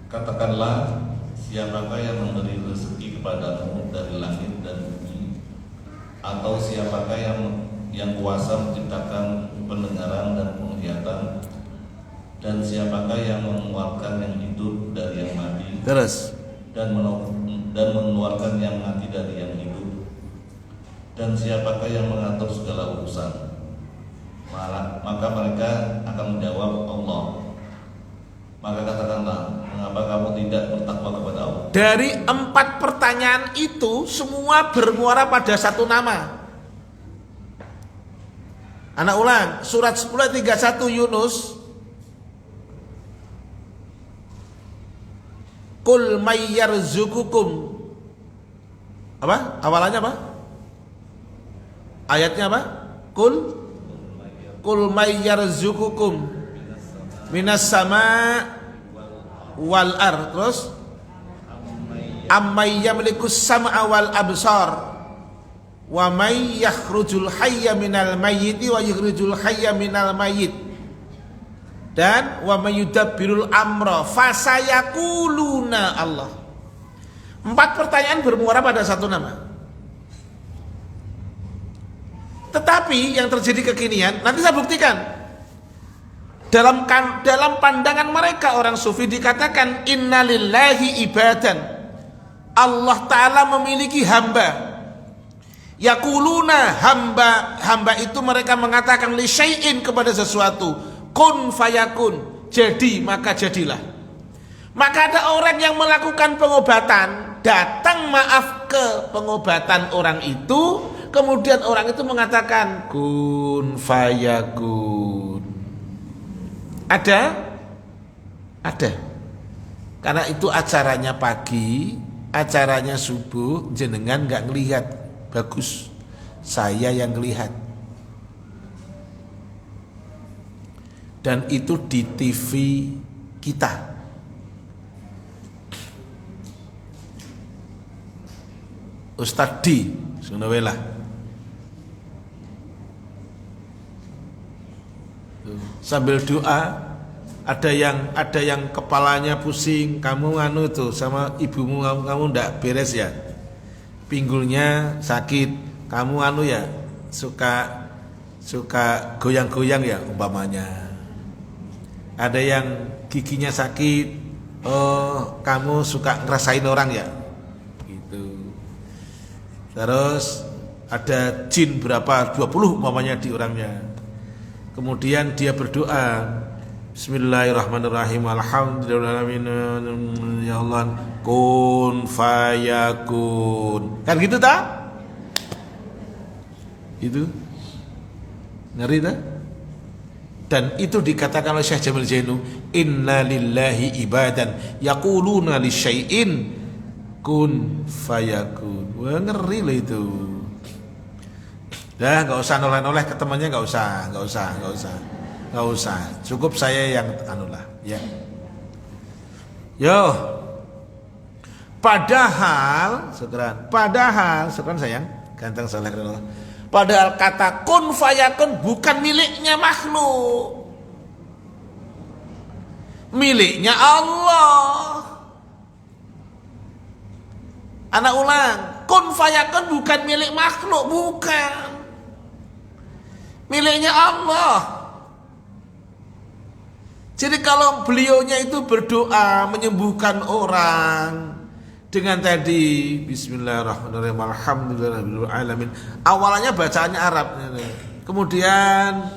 Katakanlah, siapakah yang memberi rezeki kepadamu dari langit dan bumi, atau siapakah yang kuasa menciptakan pendengaran dan penglihatan, dan siapakah yang mengeluarkan yang hidup dari yang mati, Terus dan mengeluarkan yang mati dari yang hidup, dan siapakah yang mengatur segala urusan? Maka mereka akan menjawab, Allah. Maka katakanlah, mengapa kamu tidak bertakwa kepada Allah? dari 4 pertanyaan itu semua bermuara pada satu nama. Anak ulang, surat 10 ayat 31 Yunus. Qul may yarzuqukum. Apa? Awalannya apa? Ayatnya apa? Qul may yarzuqukum minas sama wal ar. Terus ammay yamlikus sam'a wal absar wa may yakhrujul hayya minal mayyiti wa yukhrijul hayya minal mayyit, dan wa may yudabbirul amra fasayaquluna Allah. 4 pertanyaan bermuara pada satu nama. Tetapi yang terjadi kekinian, nanti saya buktikan. Dalam pandangan mereka orang sufi dikatakan innalillahi ibadan. Allah Ta'ala memiliki hamba. Yaquluna, hamba itu mereka mengatakan li syai'in, kepada sesuatu, kun fayakun, jadi maka jadilah. Maka ada orang yang melakukan pengobatan, datang maaf ke pengobatan orang itu, kemudian orang itu mengatakan kun fayakun. Ada. Karena itu acaranya pagi, acaranya subuh, jenengan nggak ngelihat. Bagus, saya yang ngelihat. Dan itu di TV kita. Ustadz di Sunawela. Sambil doa, ada yang kepalanya pusing, kamu nganu tuh sama ibumu, kamu ndak beres ya, pinggulnya sakit, kamu anu ya, suka goyang-goyang ya umpamanya. Ada yang giginya sakit, oh kamu suka ngerasain orang ya, gitu. Terus ada jin berapa, 20 umpamanya di orangnya. Kemudian dia berdoa, Bismillahirrahmanirrahim, alhamdulillahirrahmanirrahim, ya Allah, kun fayakun. Kan gitu tak? Itu ngeri tak? Dan itu dikatakan oleh Syekh Jamil Zainu, inna lillahi ibadan yaquluna li syai'in kun fayakun. Wah, ngeri loh itu. Dah, nggak usah noleh-noleh ke temannya, nggak usah. Cukup saya yang anulah, ya. Yo. Padahal sayang, ganteng saleh. Padahal kata kun fayakun bukan miliknya makhluk. Miliknya Allah. Anak ulang, kun fayakun bukan milik makhluk, bukan. Miliknya Allah. Jadi kalau beliaunya itu berdoa menyembuhkan orang dengan tadi Bismillahirrahmanirrahim, alhamdulillahirabbil alamin, awalnya bacaannya Arab, kemudian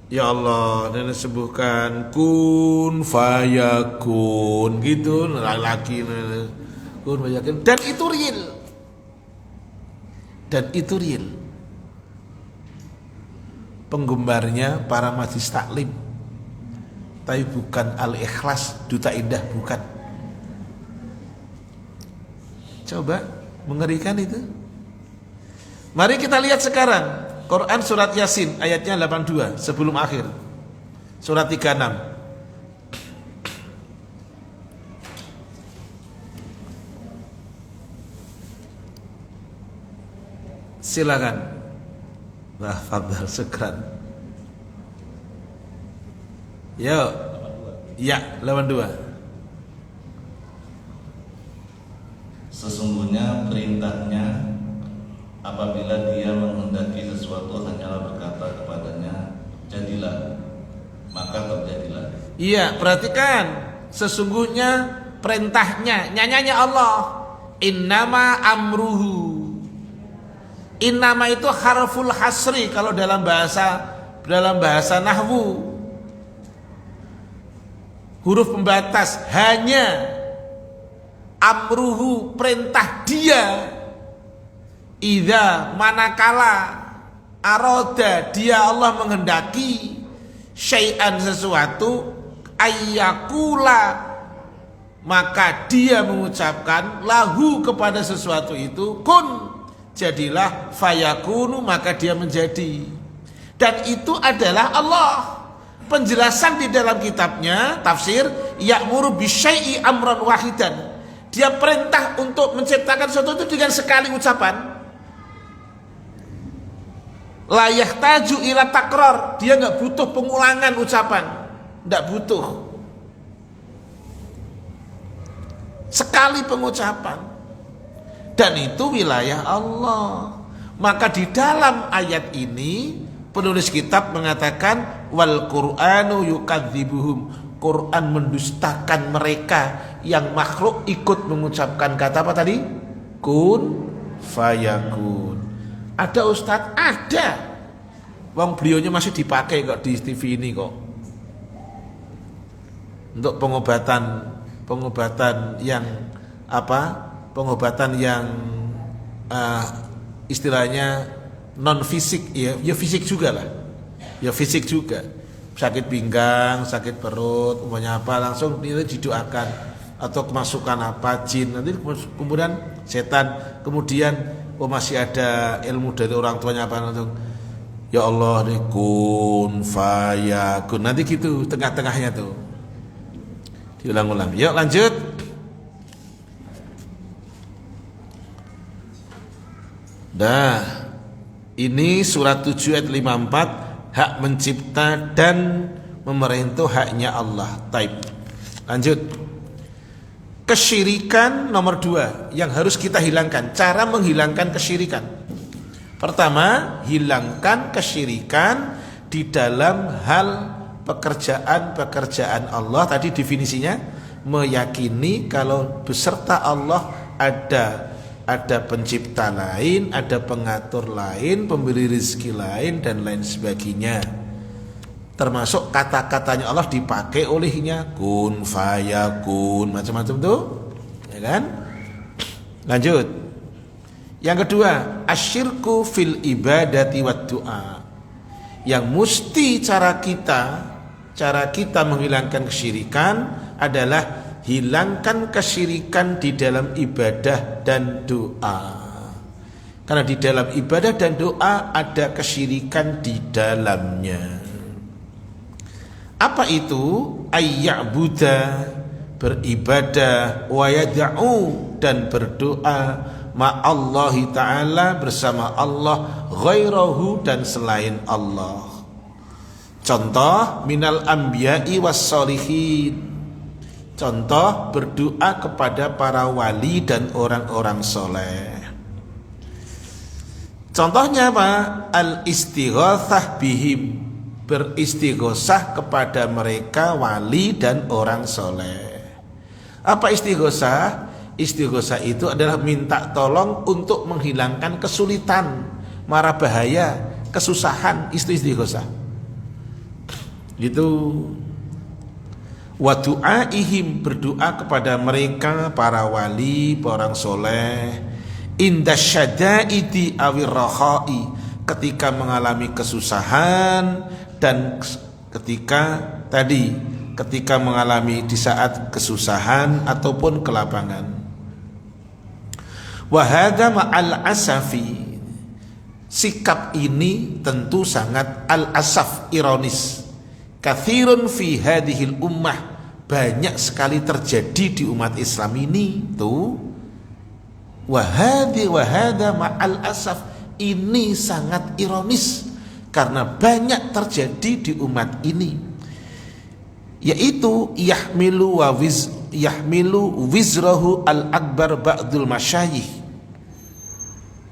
Ya Allah, nenek sembuhkan, kun fayakun, gitu, laki kun fayakun, dan itu real, penggemarnya para majlis taklim, tapi bukan Al-Ikhlas, Duta Indah, bukan. Coba, mengerikan itu. Mari kita lihat sekarang Quran surat Yasin ayatnya 82 sebelum akhir. Surat 36. Silakan. Nah, fadhal sekran. Yo. Ya, 82. Sesungguhnya perintahnya apabila dia menghendaki sesuatu hanyalah berkata kepadanya, jadilah, maka terjadilah. Iya, perhatikan. Sesungguhnya perintahnya, nyanyanya Allah. Innama amruhu. Innama itu harful hasri kalau dalam bahasa nahwu. Huruf pembatas, hanya. Amruhu, perintah dia. Idza manakala aroda dia Allah menghendaki syai'an sesuatu ayyakula, maka dia mengucapkan lahu kepada sesuatu itu kun, jadilah, fayakunu, maka dia menjadi. Dan itu adalah Allah. Penjelasan di dalam kitabnya tafsir ya'muru bisyai'i amran wahidan, dia perintah untuk menciptakan sesuatu itu dengan sekali ucapan. La yahtaju ila takror, dia nggak butuh pengulangan ucapan, nggak butuh, sekali pengucapan, dan itu wilayah Allah. Maka di dalam ayat ini penulis kitab mengatakan wal Qur'anu yukadzibuhum, Quran mendustakan mereka yang makhluk ikut mengucapkan kata apa tadi? Kun fayakun. Ada Ustadz? Ada. Wong beliaunya masih dipakai kok di TV ini kok. Untuk pengobatan yang apa? Pengobatan yang istilahnya non fisik, ya fisik juga lah. Ya fisik juga. Sakit pinggang, sakit perut, umpamanya apa, langsung itu didoakan, atau kemasukan apa, jin, nanti kemudian setan, kemudian masih ada ilmu dari orang tuanya apa, langsung ya Allah nih kun fayakun, nanti gitu tengah-tengahnya tuh diulang-ulang. Yuk lanjut. Dah, ini surat 7 ayat 54, hak mencipta dan memerintah haknya Allah. Taib. Lanjut. Kesyirikan nomor 2 yang harus kita hilangkan. Cara menghilangkan kesyirikan. Pertama, hilangkan kesyirikan di dalam hal pekerjaan Allah. Tadi definisinya meyakini kalau beserta Allah ada pencipta lain, ada pengatur lain, pemberi rezeki lain, dan lain sebagainya. Termasuk kata-katanya Allah dipakai olehnya, kun fayakun, macam-macam tuh, ya kan? Lanjut. Yang kedua, asyirku fil ibadati wad du'a. Yang mesti cara kita menghilangkan kesyirikan adalah hilangkan kesyirikan di dalam ibadah dan doa. Karena di dalam ibadah dan doa ada kesyirikan di dalamnya. Apa itu? Ayya'buda, beribadah, wa yad'u, dan berdoa, ma'allahi ta'ala, bersama Allah, ghairahu, dan selain Allah. Contoh, minal anbiya'i was sholihin. Contoh, berdoa kepada para wali dan orang-orang soleh. Contohnya apa? Al-istighatsah bihim, beristighosah kepada mereka wali dan orang soleh. Apa istighosah? Istighosah itu adalah minta tolong untuk menghilangkan kesulitan, mara bahaya, kesusahan. Itu istighosah. Itu wa du'aihim, berdoa kepada mereka para wali, orang soleh, inda syada'idi awir rakhai, ketika mengalami kesusahan dan ketika mengalami di saat kesusahan ataupun kelapangan. Wa hadza ma'al asafi, sikap ini tentu sangat al-asaf, ironis. Kathirun fi hadhil ummah, banyak sekali terjadi di umat Islam ini tuh. Wa hadza ma'al asaf, ini sangat ironis karena banyak terjadi di umat ini, yaitu yahmilu wizrahu al-akbar ba'dul masyayikh.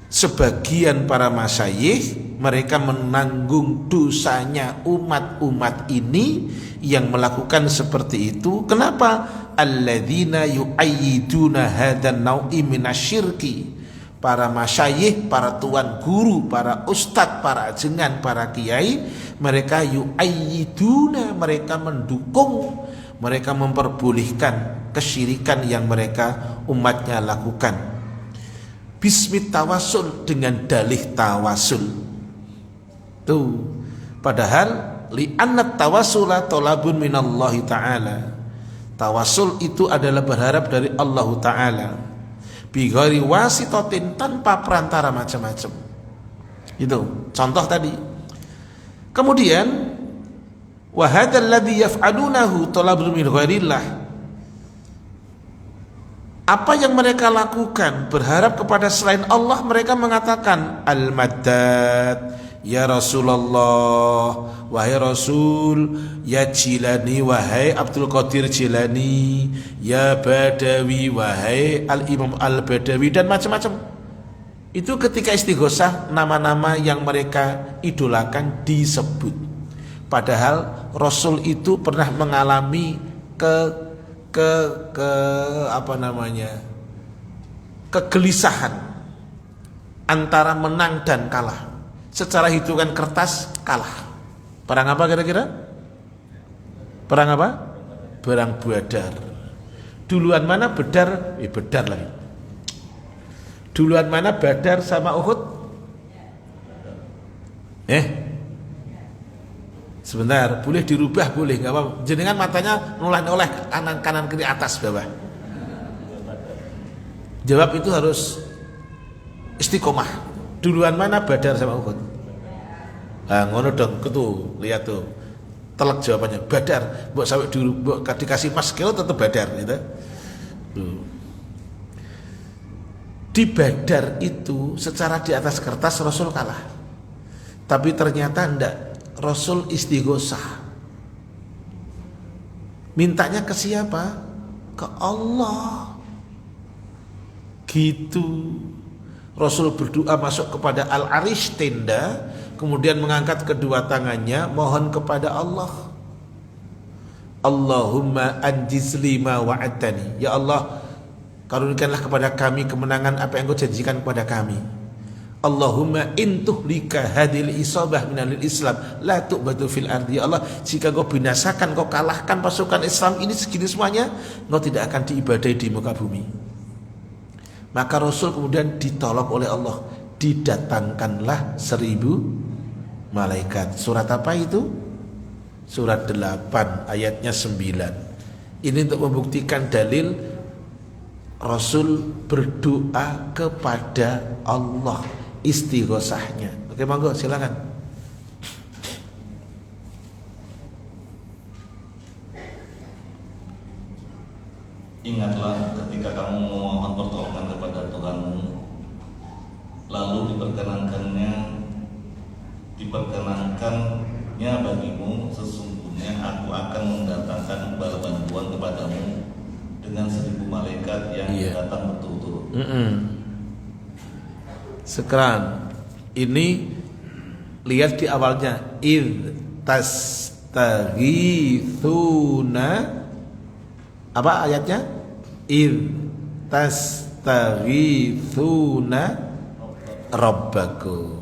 Sebagian para masyayikh mereka menanggung dosanya umat-umat ini yang melakukan seperti itu. Kenapa? Alladzina yu'ayyiduna hadan nau'i minasyirki. Para masyayikh, para tuan guru, para ustadz, para ajengan, para kiai, mereka yu'ayyiduna, mereka mendukung, mereka memperbolehkan kesyirikan yang mereka umatnya lakukan. Bismit tawasul, dengan dalih tawasul. Tuh, padahal li'annat tawasula tolabun minallahi ta'ala. Tawasul itu adalah berharap dari Allah Ta'ala. Bighairi wasitotin, tanpa perantara macam-macam. Itu contoh tadi. Kemudian wa hadzal ladzi yaf'alunahu talabun min ghairillah. Apa yang mereka lakukan berharap kepada selain Allah, mereka mengatakan al-maddad ya Rasulullah, wahai Rasul, ya Jilani, wahai Abdul Qadir Jilani, ya Badawi, wahai Al-Imam Al-Badawi, dan macam-macam. Itu ketika istighosah, nama-nama yang mereka idolakan disebut. Padahal Rasul itu pernah mengalami kegelisahan antara menang dan kalah. Secara hitungan kertas kalah. Perang apa kira-kira? Perang apa? Perang Badar. Duluan mana Badar? Badar lagi. Duluan mana Badar sama Uhud? Sebentar, boleh dirubah, boleh, nggak apa-apa. Jenengan matanya noleh kanan kiri atas bawah. Jawab itu harus istiqomah. Duluan mana Badar sama Uhud? Nah, ngono dong, tuh lihat tuh, telak jawabannya Badar. Mbok sampai dulu, mbok dikasih mas kilo tetap Badar, gitu. Di Badar itu secara di atas kertas Rasul kalah, tapi ternyata enggak. Rasul istighosah. Mintanya ke siapa? Ke Allah. Gitu. Rasul berdoa masuk kepada Al-Arish, tenda, kemudian mengangkat kedua tangannya mohon kepada Allah. Allahumma anjiz lima wa'adtani. Ya Allah, karunikanlah kepada kami kemenangan apa yang Kau janjikan kepada kami. Allahumma intuhlika hadil isabah minal Islam la tu'batu fil ardi. Ya Allah, jika Kau binasakan, Kau kalahkan pasukan Islam ini segini semuanya, Kau tidak akan diibadai di muka bumi. Maka Rasul kemudian ditolak oleh Allah, didatangkanlah 1000 malaikat. Surat apa itu? Surat 8 ayatnya 9. Ini untuk membuktikan dalil Rasul berdoa kepada Allah, istighosahnya. Oke, monggo silakan. Ingatlah ketika kamu memohon pertolongan kepada Tuhanmu, lalu diperkenankannya bagimu, sesungguhnya aku akan mendatangkan bala bantuan kepadamu dengan 1000 malaikat yang datang berturut-turut. Sekarang ini lihat di awalnya, id tastaghithuna, apa ayatnya? Id tastaghithuna rabbakum.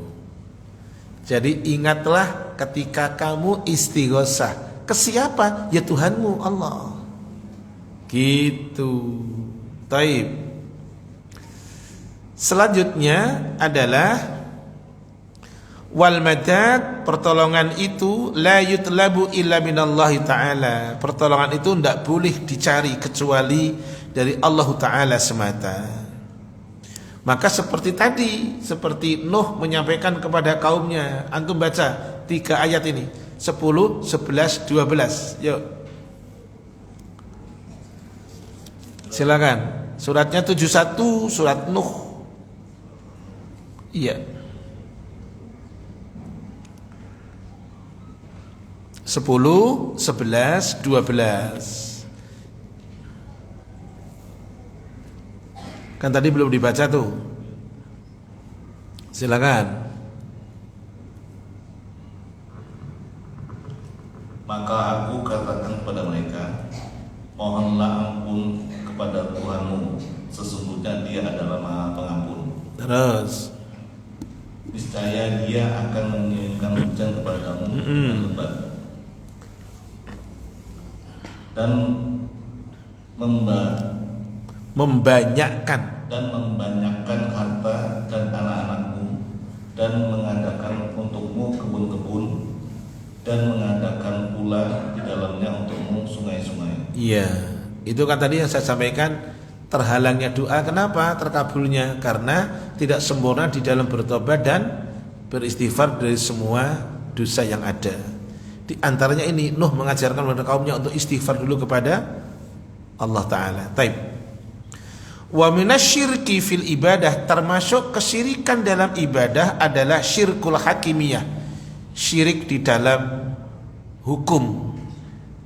Jadi ingatlah ketika kamu istighosah Ke siapa? Ya Tuhanmu Allah. Gitu. Taib. Selanjutnya adalah wal madad, pertolongan itu la yutlabu illa minallahi ta'ala. Pertolongan itu tidak boleh dicari kecuali dari Allah Ta'ala semata. Maka seperti tadi, seperti Nuh menyampaikan kepada kaumnya. Antum baca 3 ayat ini, 10, 11, 12. Yuk, silakan. Suratnya 71, surat Nuh. Iya, 10, 11, 12. Kan tadi belum dibaca tuh. Silakan. Maka aku katakan kepada mereka, mohonlah ampun kepada Tuhanmu, sesungguhnya Dia adalah Maha Pengampun. Terus Niscaya Dia akan mengirimkan hujan kepadamu dengan lebat dan membanyakkan harta dan anak-anakmu, dan mengadakan untukmu kebun-kebun, dan mengadakan pula di dalamnya untukmu sungai-sungai. iya, itu kan tadi yang saya sampaikan, terhalangnya doa. Kenapa terkabulnya? Karena tidak sempurna di dalam bertobat dan beristighfar dari semua dosa yang ada. Di antaranya ini Nuh mengajarkan kepada kaumnya untuk istighfar dulu kepada Allah Ta'ala. Taib. Wa minasyirki fil ibadah, termasuk kesyirikan dalam ibadah adalah syirkul hakimiyah, syirik di dalam hukum,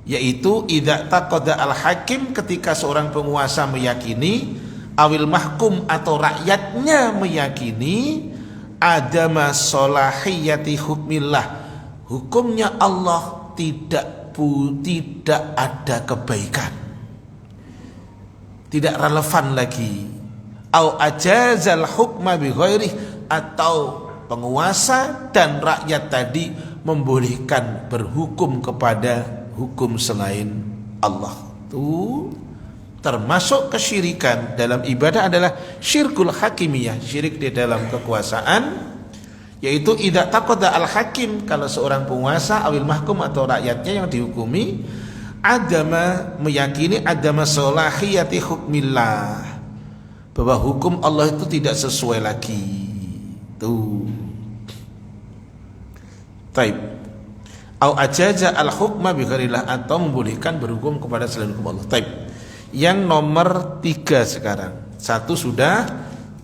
yaitu idza taqada al hakim, ketika seorang penguasa meyakini, awil mahkum atau rakyatnya meyakini, adama solahiyati hukmillah, hukumnya Allah tidak ada kebaikan, tidak relevan lagi. Au ajazal hukma bi ghairih, atau penguasa dan rakyat tadi membolehkan berhukum kepada hukum selain Allah. Itu termasuk kesyirikan dalam ibadah adalah syirkul hakimiyah, syirik di dalam kekuasaan, yaitu idza taqada al hakim, kalau seorang penguasa awil mahkum atau rakyatnya yang dihukumi, adama, meyakini adama solahiyati hukmillah, bahwa hukum Allah itu tidak sesuai lagi. Tuh. Taib. Au ajaza al hukma bi ghairillah, atau membolehkan berhukum kepada selain hukum Allah. Taib. Yang nomor 3 sekarang. 1 sudah,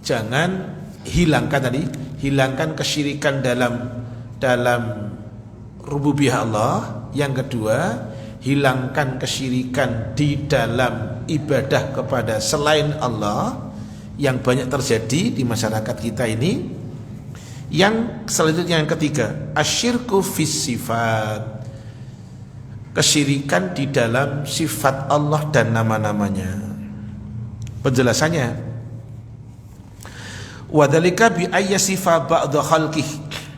jangan hilangkan tadi, hilangkan kesyirikan dalam rububiyah Allah. Yang kedua, hilangkan kesyirikan di dalam ibadah kepada selain Allah yang banyak terjadi di masyarakat kita ini. Yang selanjutnya, yang ketiga, asyirku fis sifat, kesyirikan di dalam sifat Allah dan nama-namanya. Penjelasannya, wadhalika bi ayyasifa ba'da khalqih,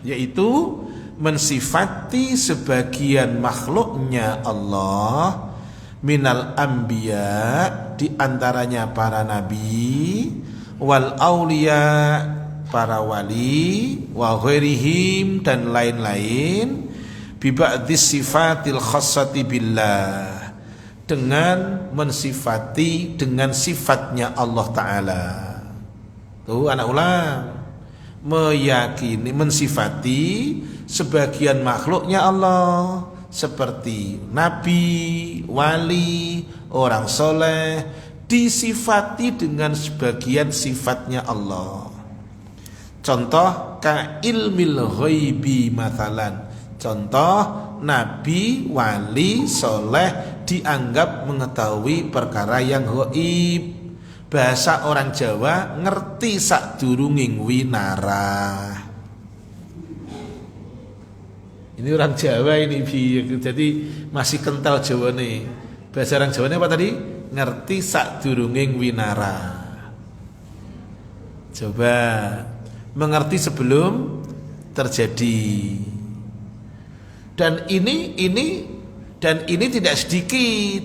yaitu mensifati sebagian makhluknya Allah, minal anbiya, di antaranya para nabi, wal auliya, para wali, wa ghairihim, dan lain-lain, bi ba'dis sifatil khassati billah, dengan mensifati dengan sifatnya Allah Ta'ala. Tuh anak ulang, meyakini, mensifati sebagian makhluknya Allah, seperti nabi, wali, orang soleh, disifati dengan sebagian sifatnya Allah. Contoh, ka ilmil ghaibi mathalan, contoh nabi, wali, soleh dianggap mengetahui perkara yang ghaib. Bahasa orang Jawa, ngerti sadurunging winara. Ini orang Jawa ini, jadi masih kental Jawa nih. Bahasa orang Jawa ini apa tadi? Ngerti sadurunging winara. Coba mengerti sebelum terjadi. Dan ini Dan ini tidak sedikit.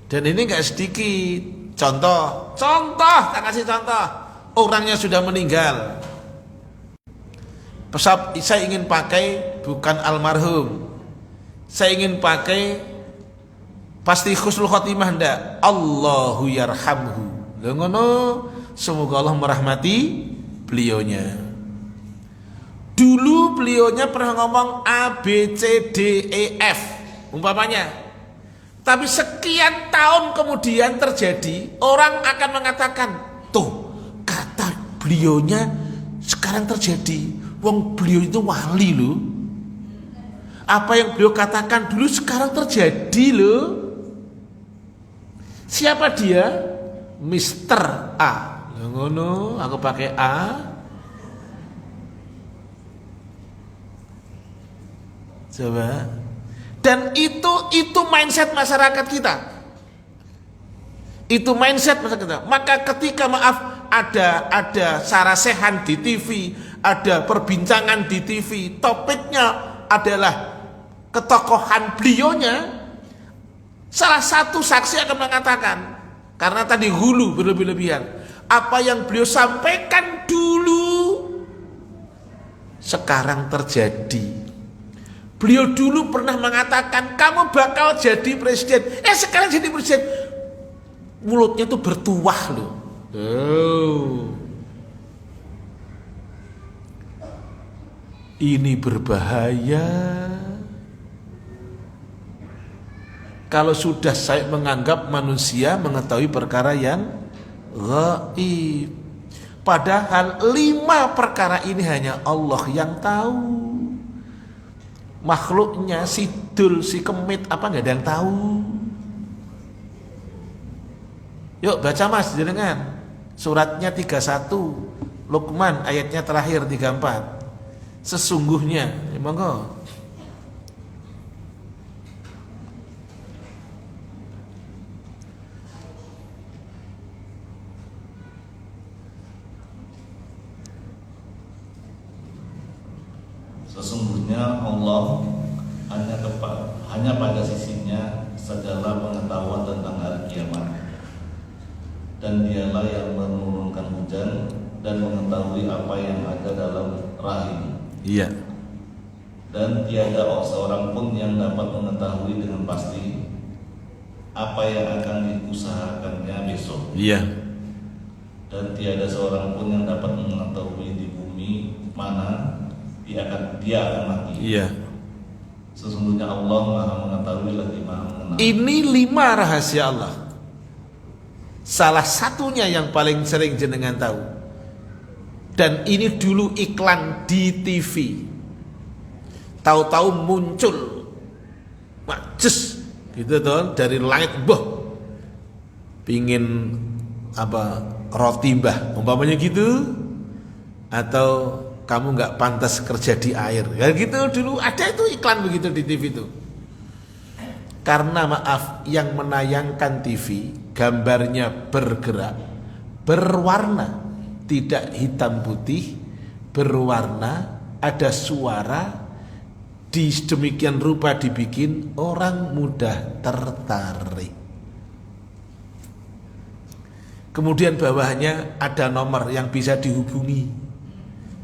Dan ini enggak sedikit. Contoh, tak kasih contoh. Orangnya sudah meninggal. Saya ingin pakai bukan almarhum. Saya ingin pakai pasti husnul khotimah ndak? Allahu yarhamhu. Lha ngono, semoga Allah merahmati beliaunya. Dulu beliaunya pernah ngomong A, B, C, D, E, F umpamanya. Tapi sekian tahun kemudian terjadi, orang akan mengatakan, tuh kata beliaunya sekarang terjadi. Wong beliau itu wali loh. Apa yang beliau katakan dulu sekarang terjadi loh. Siapa dia? Mister A. Ngono, aku pakai A. Coba. Dan itu mindset masyarakat kita. Itu mindset masyarakat kita. Maka ketika ada sarasehan di TV, ada perbincangan di TV, topiknya adalah ketokohan beliaunya, salah satu saksi akan mengatakan, karena tadi hulu berlebih-lebihan, apa yang beliau sampaikan dulu sekarang terjadi. Beliau dulu pernah mengatakan kamu bakal jadi presiden, sekarang jadi presiden. Mulutnya tuh bertuah loh. Ini berbahaya. Kalau sudah saya menganggap manusia mengetahui perkara yang gaib. Padahal 5 perkara ini hanya Allah yang tahu. Makhluknya, si dul, si kemit, apa nggak ada yang tahu. Yuk baca mas jenengan. Suratnya 31, Luqman ayatnya terakhir 34. Sesungguhnya, monggo. Sesungguhnya Allah hanya pada sisinya segala pengetahuan tentang hari kiamat, dan dialah yang menurunkan hujan dan mengetahui apa yang ada dalam rahim. Iya. Dan tiada seorang pun yang dapat mengetahui dengan pasti apa yang akan diusahakannya besok. Iya. Dan tiada seorang pun yang dapat mengetahui di bumi mana dia akan mati. Iya. Sesungguhnya Allah Maha mengetahui lagi Maha mengenal. Ini 5 rahasia Allah. Salah satunya yang paling sering jenengan tahu. Dan ini dulu iklan di TV. Tahu-tahu muncul majes gitu tuh dari langit, pingin apa roti mbah umpamanya gitu, atau kamu nggak pantas kerja di air, ya gitu dulu ada itu iklan begitu di TV itu. Karena maaf, yang menayangkan TV gambarnya bergerak, berwarna, tidak hitam putih, berwarna, ada suara, di demikian rupa dibikin orang mudah tertarik. Kemudian bawahnya ada nomor yang bisa dihubungi,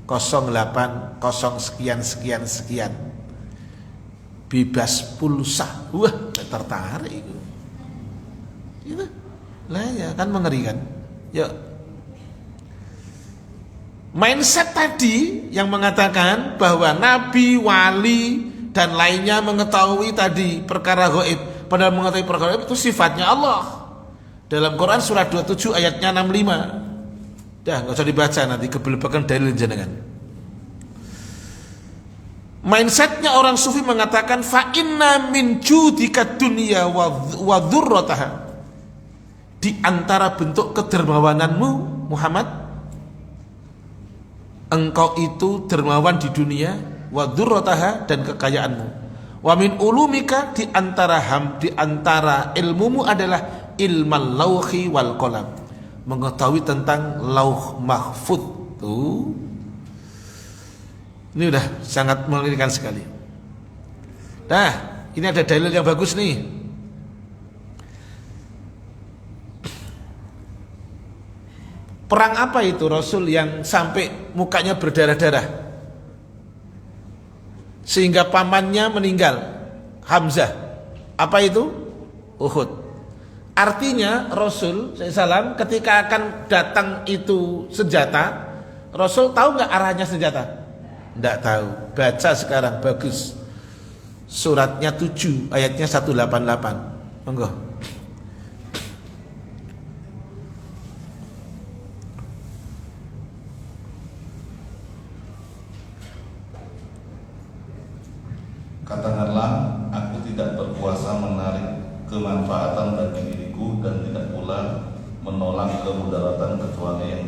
08 0 sekian sekian sekian, bebas pulsa. Wah, tertarik itu. Gitu. Lah ya kan mengerikan. Yuk. Mindset tadi yang mengatakan bahwa nabi, wali dan lainnya mengetahui tadi perkara gaib, padahal mengetahui perkara gaib itu sifatnya Allah. Dalam Quran surah 27 ayatnya 65. Dah, nggak usah dibaca nanti kebelebakan dalil jenengan. Mindsetnya orang sufi mengatakan fa inna min judika dunya wa dzurrataha. Di antara bentuk kedermawananmu Muhammad, engkau itu dermawan di dunia, wa dzurrataha, dan kekayaanmu. Wa min ulumika, di antara ilmumu adalah ilmal lauhi wal qalam, mengetahui tentang lauh mahfud. Tuh, ini udah sangat mengerikan sekali. Nah, Ini ada dalil yang bagus nih. Perang apa itu Rasul yang sampai mukanya berdarah-darah sehingga pamannya meninggal? Hamzah. Apa itu? Uhud. Artinya Rasul SAW ketika akan datang itu senjata, Rasul tahu nggak arahnya senjata? Nggak tahu. Baca sekarang, bagus. Suratnya 7 ayatnya 188. Monggo. Katakanlah, aku tidak berkuasa menarik kemanfaatan bagi diriku dan tidak pula menolak kemudaratan kecuali yang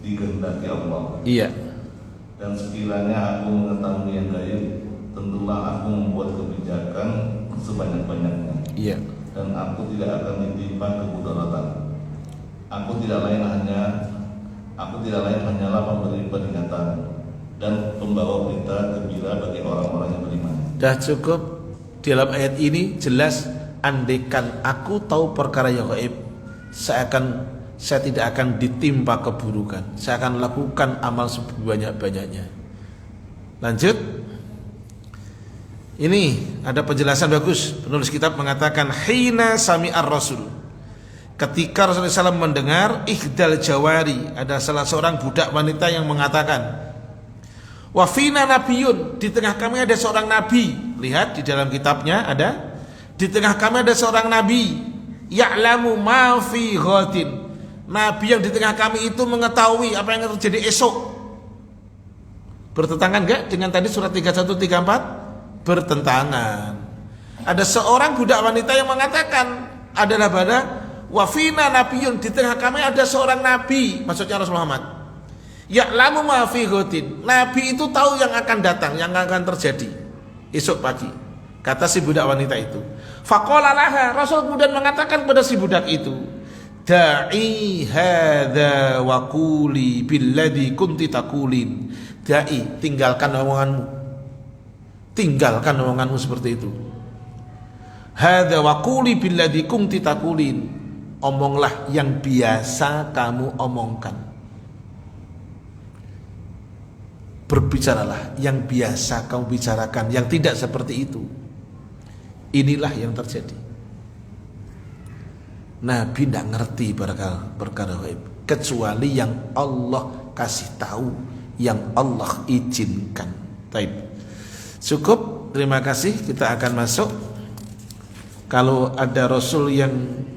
dikehendaki Allah. Iya. Dan sekiranya aku mengetahui yang gaib, tentulah aku membuat kebijakan sebanyak-banyaknya. Iya. Dan aku tidak akan ditimpa kemudaratan. Aku tidak lain hanyalah pemberi peringatan dan pembawa berita gembira bagi orang-orang yang beriman. Dah cukup. Dalam ayat ini jelas, andaikan aku tahu perkara yang gaib, saya tidak akan ditimpa keburukan. Saya akan lakukan amal sebanyak-banyaknya. Lanjut. Ini ada penjelasan bagus. Penulis kitab mengatakan hina sami'ar rasul. Ketika Rasulullah SAW mendengar ihdal jawari, ada salah seorang budak wanita yang mengatakan, wafina nabiyun, di tengah kami ada seorang nabi. Lihat di dalam kitabnya ada, di tengah kami ada seorang nabi, ya'lamu ma fi ghadin. Nabi yang di tengah kami itu mengetahui apa yang akan terjadi esok. Bertentangan enggak dengan tadi surat 31-34? Bertentangan. Ada seorang budak wanita yang mengatakan adalah pada wafina nabiyun, di tengah kami ada seorang nabi, maksudnya Rasulullah Muhammad. Ya'lamu ma fi ghadin. Nabi itu tahu yang akan datang, yang akan terjadi esok pagi. Kata si budak wanita itu. Faqala laha, Rasul kemudian mengatakan kepada si budak itu, da'i hadza wa quli billadzi kunti taqulin. Da'i, tinggalkan omonganmu. Tinggalkan omonganmu seperti itu. Hadza wa quli billadzi kunti taqulin. Omonglah yang biasa kamu omongkan. Berbicaralah yang biasa kamu bicarakan, yang tidak seperti itu. Inilah yang terjadi. Nabi tidak ngerti perkara gaib kecuali yang Allah kasih tahu, yang Allah izinkan. Taib. Cukup, terima kasih. Kita akan masuk. Kalau ada Rasul yang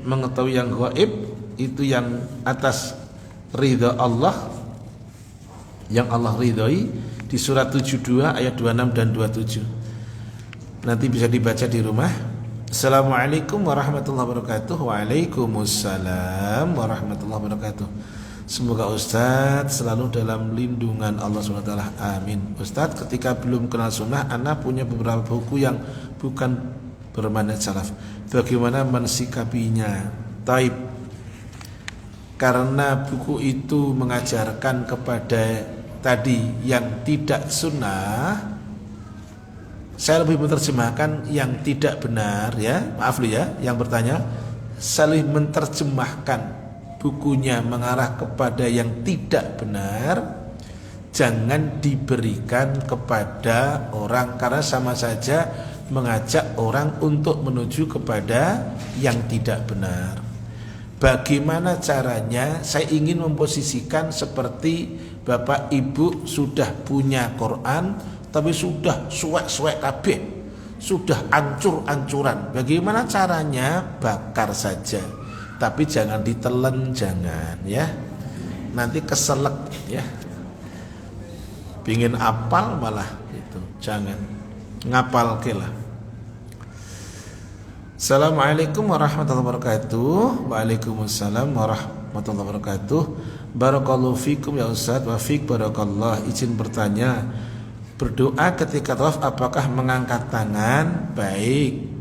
mengetahui yang gaib, itu yang atas ridha Allah, yang Allah ridhoi, di surat 72 ayat 26 dan 27. Nanti bisa dibaca di rumah. Assalamualaikum warahmatullahi wabarakatuh. Waalaikumsalam warahmatullahi wabarakatuh. Semoga Ustadz selalu dalam lindungan Allah SWT. Amin. Ustadz, ketika belum kenal sunnah, ana punya beberapa buku yang bukan bermanhaj salaf. Bagaimana mensikapinya? Taib. Karena buku itu mengajarkan kepada tadi yang tidak sunnah, saya lebih menerjemahkan yang tidak benar, ya. Maaf ya, yang bertanya, saya lebih menerjemahkan bukunya mengarah kepada yang tidak benar. Jangan diberikan kepada orang, karena sama saja mengajak orang untuk menuju kepada yang tidak benar. Bagaimana caranya? Saya ingin memposisikan seperti Bapak Ibu sudah punya Quran, tapi sudah suwek-suwek kabeh, sudah ancur-ancuran. Bagaimana caranya? Bakar saja, tapi jangan ditelen, jangan, ya. Nanti keselek, ya. Pingin apal malah itu, jangan. Ngapal kelah. Assalamualaikum warahmatullahi wabarakatuh. Waalaikumsalam warahmatullahi wabarakatuh. Barakallahu fikum ya Ustaz, wa fik barakallah. Izin bertanya, berdoa ketika tawaf apakah mengangkat tangan? Baik.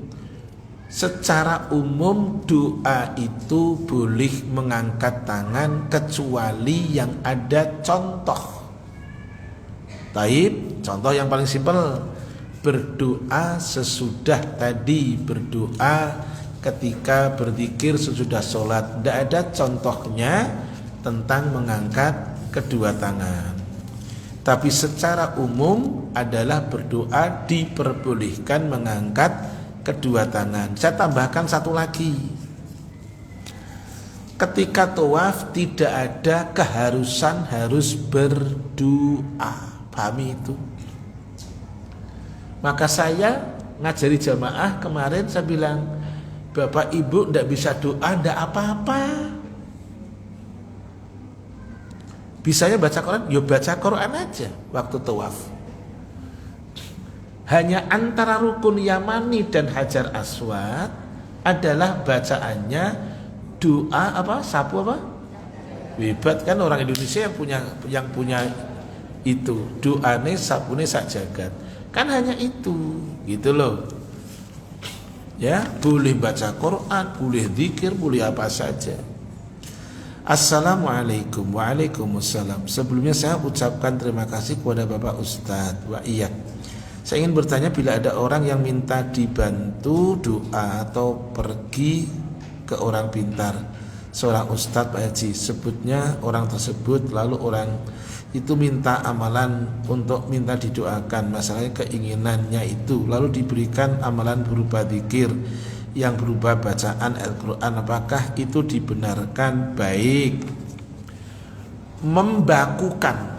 Secara umum doa itu boleh mengangkat tangan kecuali yang ada contoh. Taib, contoh yang paling simpel. berdoa sesudah tadi, berdoa ketika berzikir sesudah sholat. Tidak ada contohnya tentang mengangkat kedua tangan. Tapi secara umum adalah berdoa diperbolehkan mengangkat kedua tangan. Saya tambahkan satu lagi. Ketika tawaf tidak ada keharusan harus berdoa. Pahami itu? Maka saya ngajari jamaah kemarin, saya bilang, Bapak Ibu tidak bisa doa, tidak apa-apa. Bisanya baca Quran, ya baca Quran aja waktu tawaf. Hanya antara rukun Yamani dan Hajar Aswad adalah bacaannya doa apa? Sapu apa? Hebat kan orang Indonesia yang punya itu. Doane sapune sak jagat. Kan hanya itu, gitu loh. Ya, boleh baca Quran, boleh zikir, boleh apa saja. Assalamualaikum. Waalaikumsalam. Sebelumnya saya ucapkan terima kasih kepada Bapak Ustadz wa iya. Saya ingin bertanya, bila ada orang yang minta dibantu doa atau pergi ke orang pintar, seorang Ustadz Pak Haji, sebutnya orang tersebut, lalu orang itu minta amalan untuk minta didoakan, masalahnya keinginannya itu, lalu diberikan amalan berupa zikir yang berupa bacaan Al-Quran, apakah itu dibenarkan? Baik, membakukan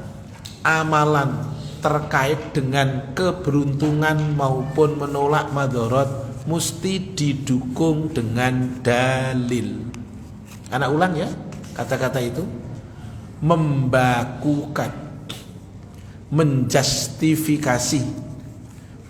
amalan terkait dengan keberuntungan maupun menolak madharat mesti didukung dengan dalil. Anak ulang ya kata-kata itu. Membakukan, menjustifikasi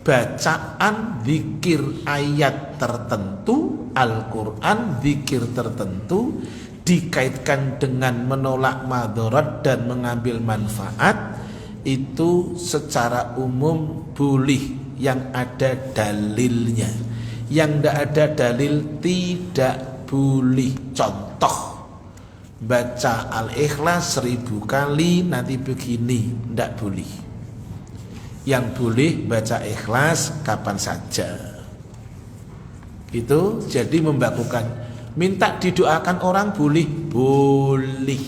bacaan zikir ayat tertentu Al-Quran, zikir tertentu dikaitkan dengan menolak madharat dan mengambil manfaat, itu secara umum boleh yang ada dalilnya. Yang tidak ada dalil tidak boleh. Contoh, baca Al-Ikhlas 1000 kali nanti begini, tidak boleh. Yang boleh baca Ikhlas kapan saja. Itu jadi membakukan. Minta didoakan orang boleh? Boleh.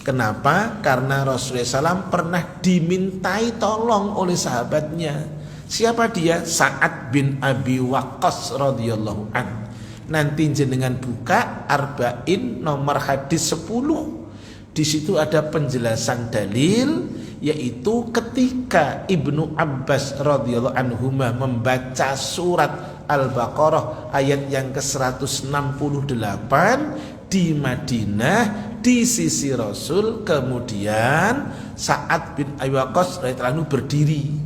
Kenapa? Karena Rasulullah SAW pernah dimintai tolong oleh sahabatnya. Siapa dia? Sa'ad bin Abi Waqqas radhiyallahu anhu. Nanti jenengan buka Arba'in nomor hadis 10. Di situ ada penjelasan dalil, yaitu ketika Ibnu Abbas radhiyallahu anhu membaca surat Al-Baqarah ayat yang ke-168 di Madinah di sisi Rasul, kemudian Sa'ad bin Abi Waqqas radhiyallahu anhu berdiri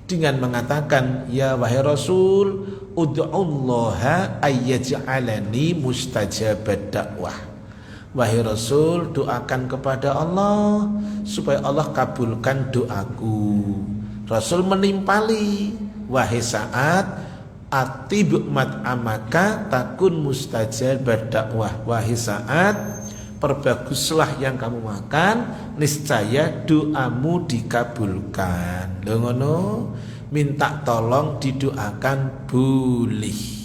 dengan mengatakan, ya wahai Rasul, ud'ullaha ayyaj'alani mustajabad dakwah. Wahai Rasul, doakan kepada Allah supaya Allah kabulkan doaku. Rasul menimpali, wahai Sa'ad, atib mat'amaka takun mustajabad dakwah. Wahai Sa'ad, perbaguslah yang kamu makan, niscaya doamu dikabulkan. Lho ngono, minta tolong didoakan boleh.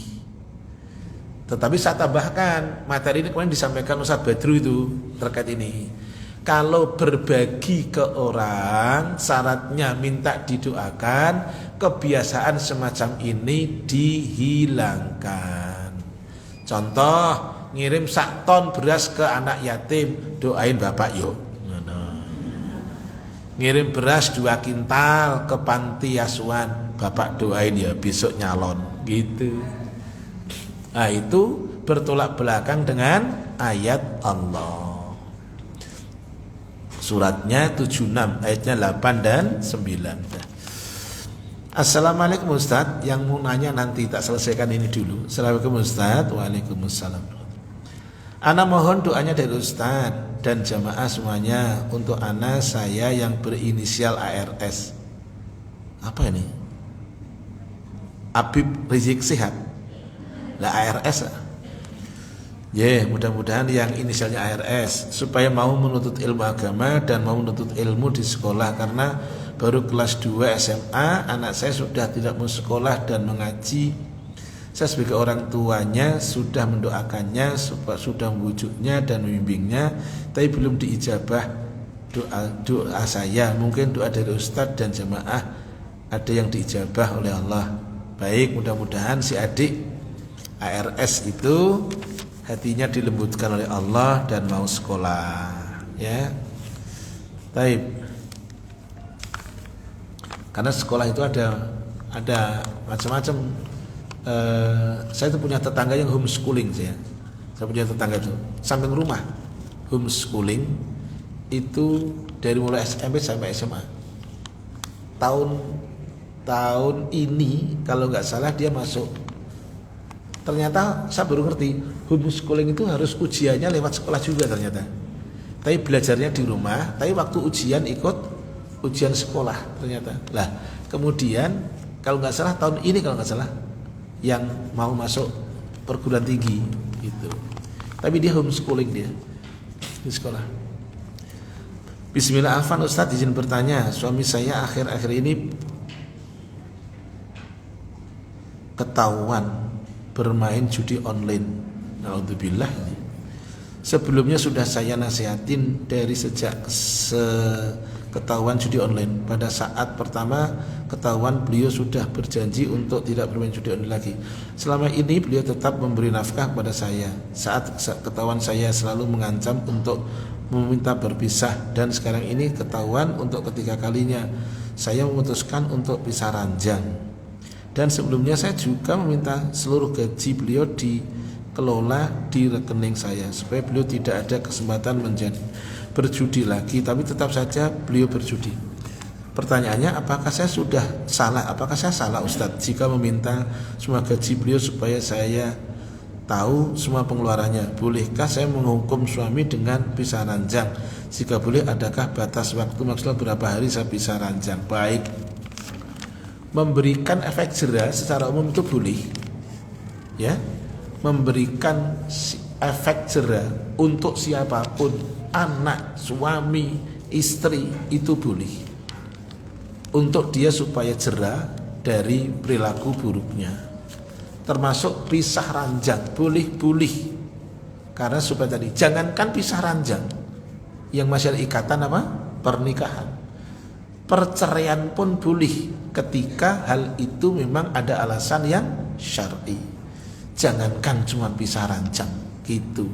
Tetapi saya tambahkan, materi ini kemarin disampaikan Ustaz Badru itu terkait ini. Kalau berbagi ke orang syaratnya minta didoakan, kebiasaan semacam ini dihilangkan. Contoh, ngirim 1 ton beras ke anak yatim, doain bapak yuk. Ngirim beras 2 kintal ke panti asuhan, bapak doain ya besok nyalon gitu. Nah itu bertolak belakang dengan ayat Allah. Suratnya 76 ayatnya 8 dan 9. Assalamualaikum Ustaz, yang mau nanya nanti tak selesaikan ini dulu. Assalamualaikum Ustaz. Waalaikumsalam. Ana mohon doanya dari Ustaz dan jamaah semuanya untuk anak saya yang berinisial ARS. Apa ini? Abib Rizik Sihat. Lah ARS. Mudah-mudahan yang inisialnya ARS supaya mau menuntut ilmu agama dan mau menuntut ilmu di sekolah, karena baru kelas 2 SMA, anak saya sudah tidak mau sekolah dan mengaji. Saya sebagai orang tuanya sudah mendoakannya, sudah membujuknya dan membimbingnya, tapi belum diijabah doa saya. Mungkin doa dari Ustadz dan jamaah ada yang diijabah oleh Allah. Baik, mudah-mudahan si adik ARS itu hatinya dilembutkan oleh Allah dan mau sekolah, ya. Baik. Karena sekolah itu ada macam-macam. Saya itu punya tetangga yang homeschooling. Saya punya tetangga itu samping rumah homeschooling itu dari mulai SMP sampai SMA. Tahun ini kalau nggak salah dia masuk. Ternyata saya baru ngerti homeschooling itu harus ujiannya lewat sekolah juga ternyata. Tapi belajarnya di rumah, tapi waktu ujian ikut ujian sekolah ternyata. Lah, kemudian kalau nggak salah tahun ini kalau nggak salah yang mau masuk perguruan tinggi gitu. Tapi dia homeschooling dia di sekolah. Bismillah, Afan Ustadz izin bertanya, suami saya akhir-akhir ini ketahuan bermain judi online. Naudzubillah. Sebelumnya sudah saya nasihatin dari sejak ketahuan judi online. Pada saat pertama ketahuan beliau sudah berjanji untuk tidak bermain judi online lagi. Selama ini beliau tetap memberi nafkah kepada saya. Saat ketahuan saya selalu mengancam untuk meminta berpisah, dan sekarang ini ketahuan untuk ketiga kalinya. Saya memutuskan untuk pisah ranjang. Dan sebelumnya saya juga meminta seluruh gaji beliau dikelola di rekening saya supaya beliau tidak ada kesempatan berjudi lagi, tapi tetap saja beliau berjudi. Pertanyaannya, apakah saya sudah salah? Apakah saya salah Ustadz jika meminta semua gaji beliau supaya saya tahu semua pengeluarannya? Bolehkah saya menghukum suami dengan pisah ranjang? Jika boleh, adakah batas waktu maksimal berapa hari saya pisah ranjang? Baik, memberikan efek jera secara umum itu boleh, ya. Memberikan efek jera untuk siapapun, anak, suami, istri, itu boleh, untuk dia supaya jera dari perilaku buruknya. Termasuk pisah ranjang boleh, karena supaya tadi jangankan pisah ranjang, yang masih ada ikatan apa? Pernikahan, perceraian pun boleh ketika hal itu memang ada alasan yang syar'i. Jangankan cuma pisah ranjang gitu.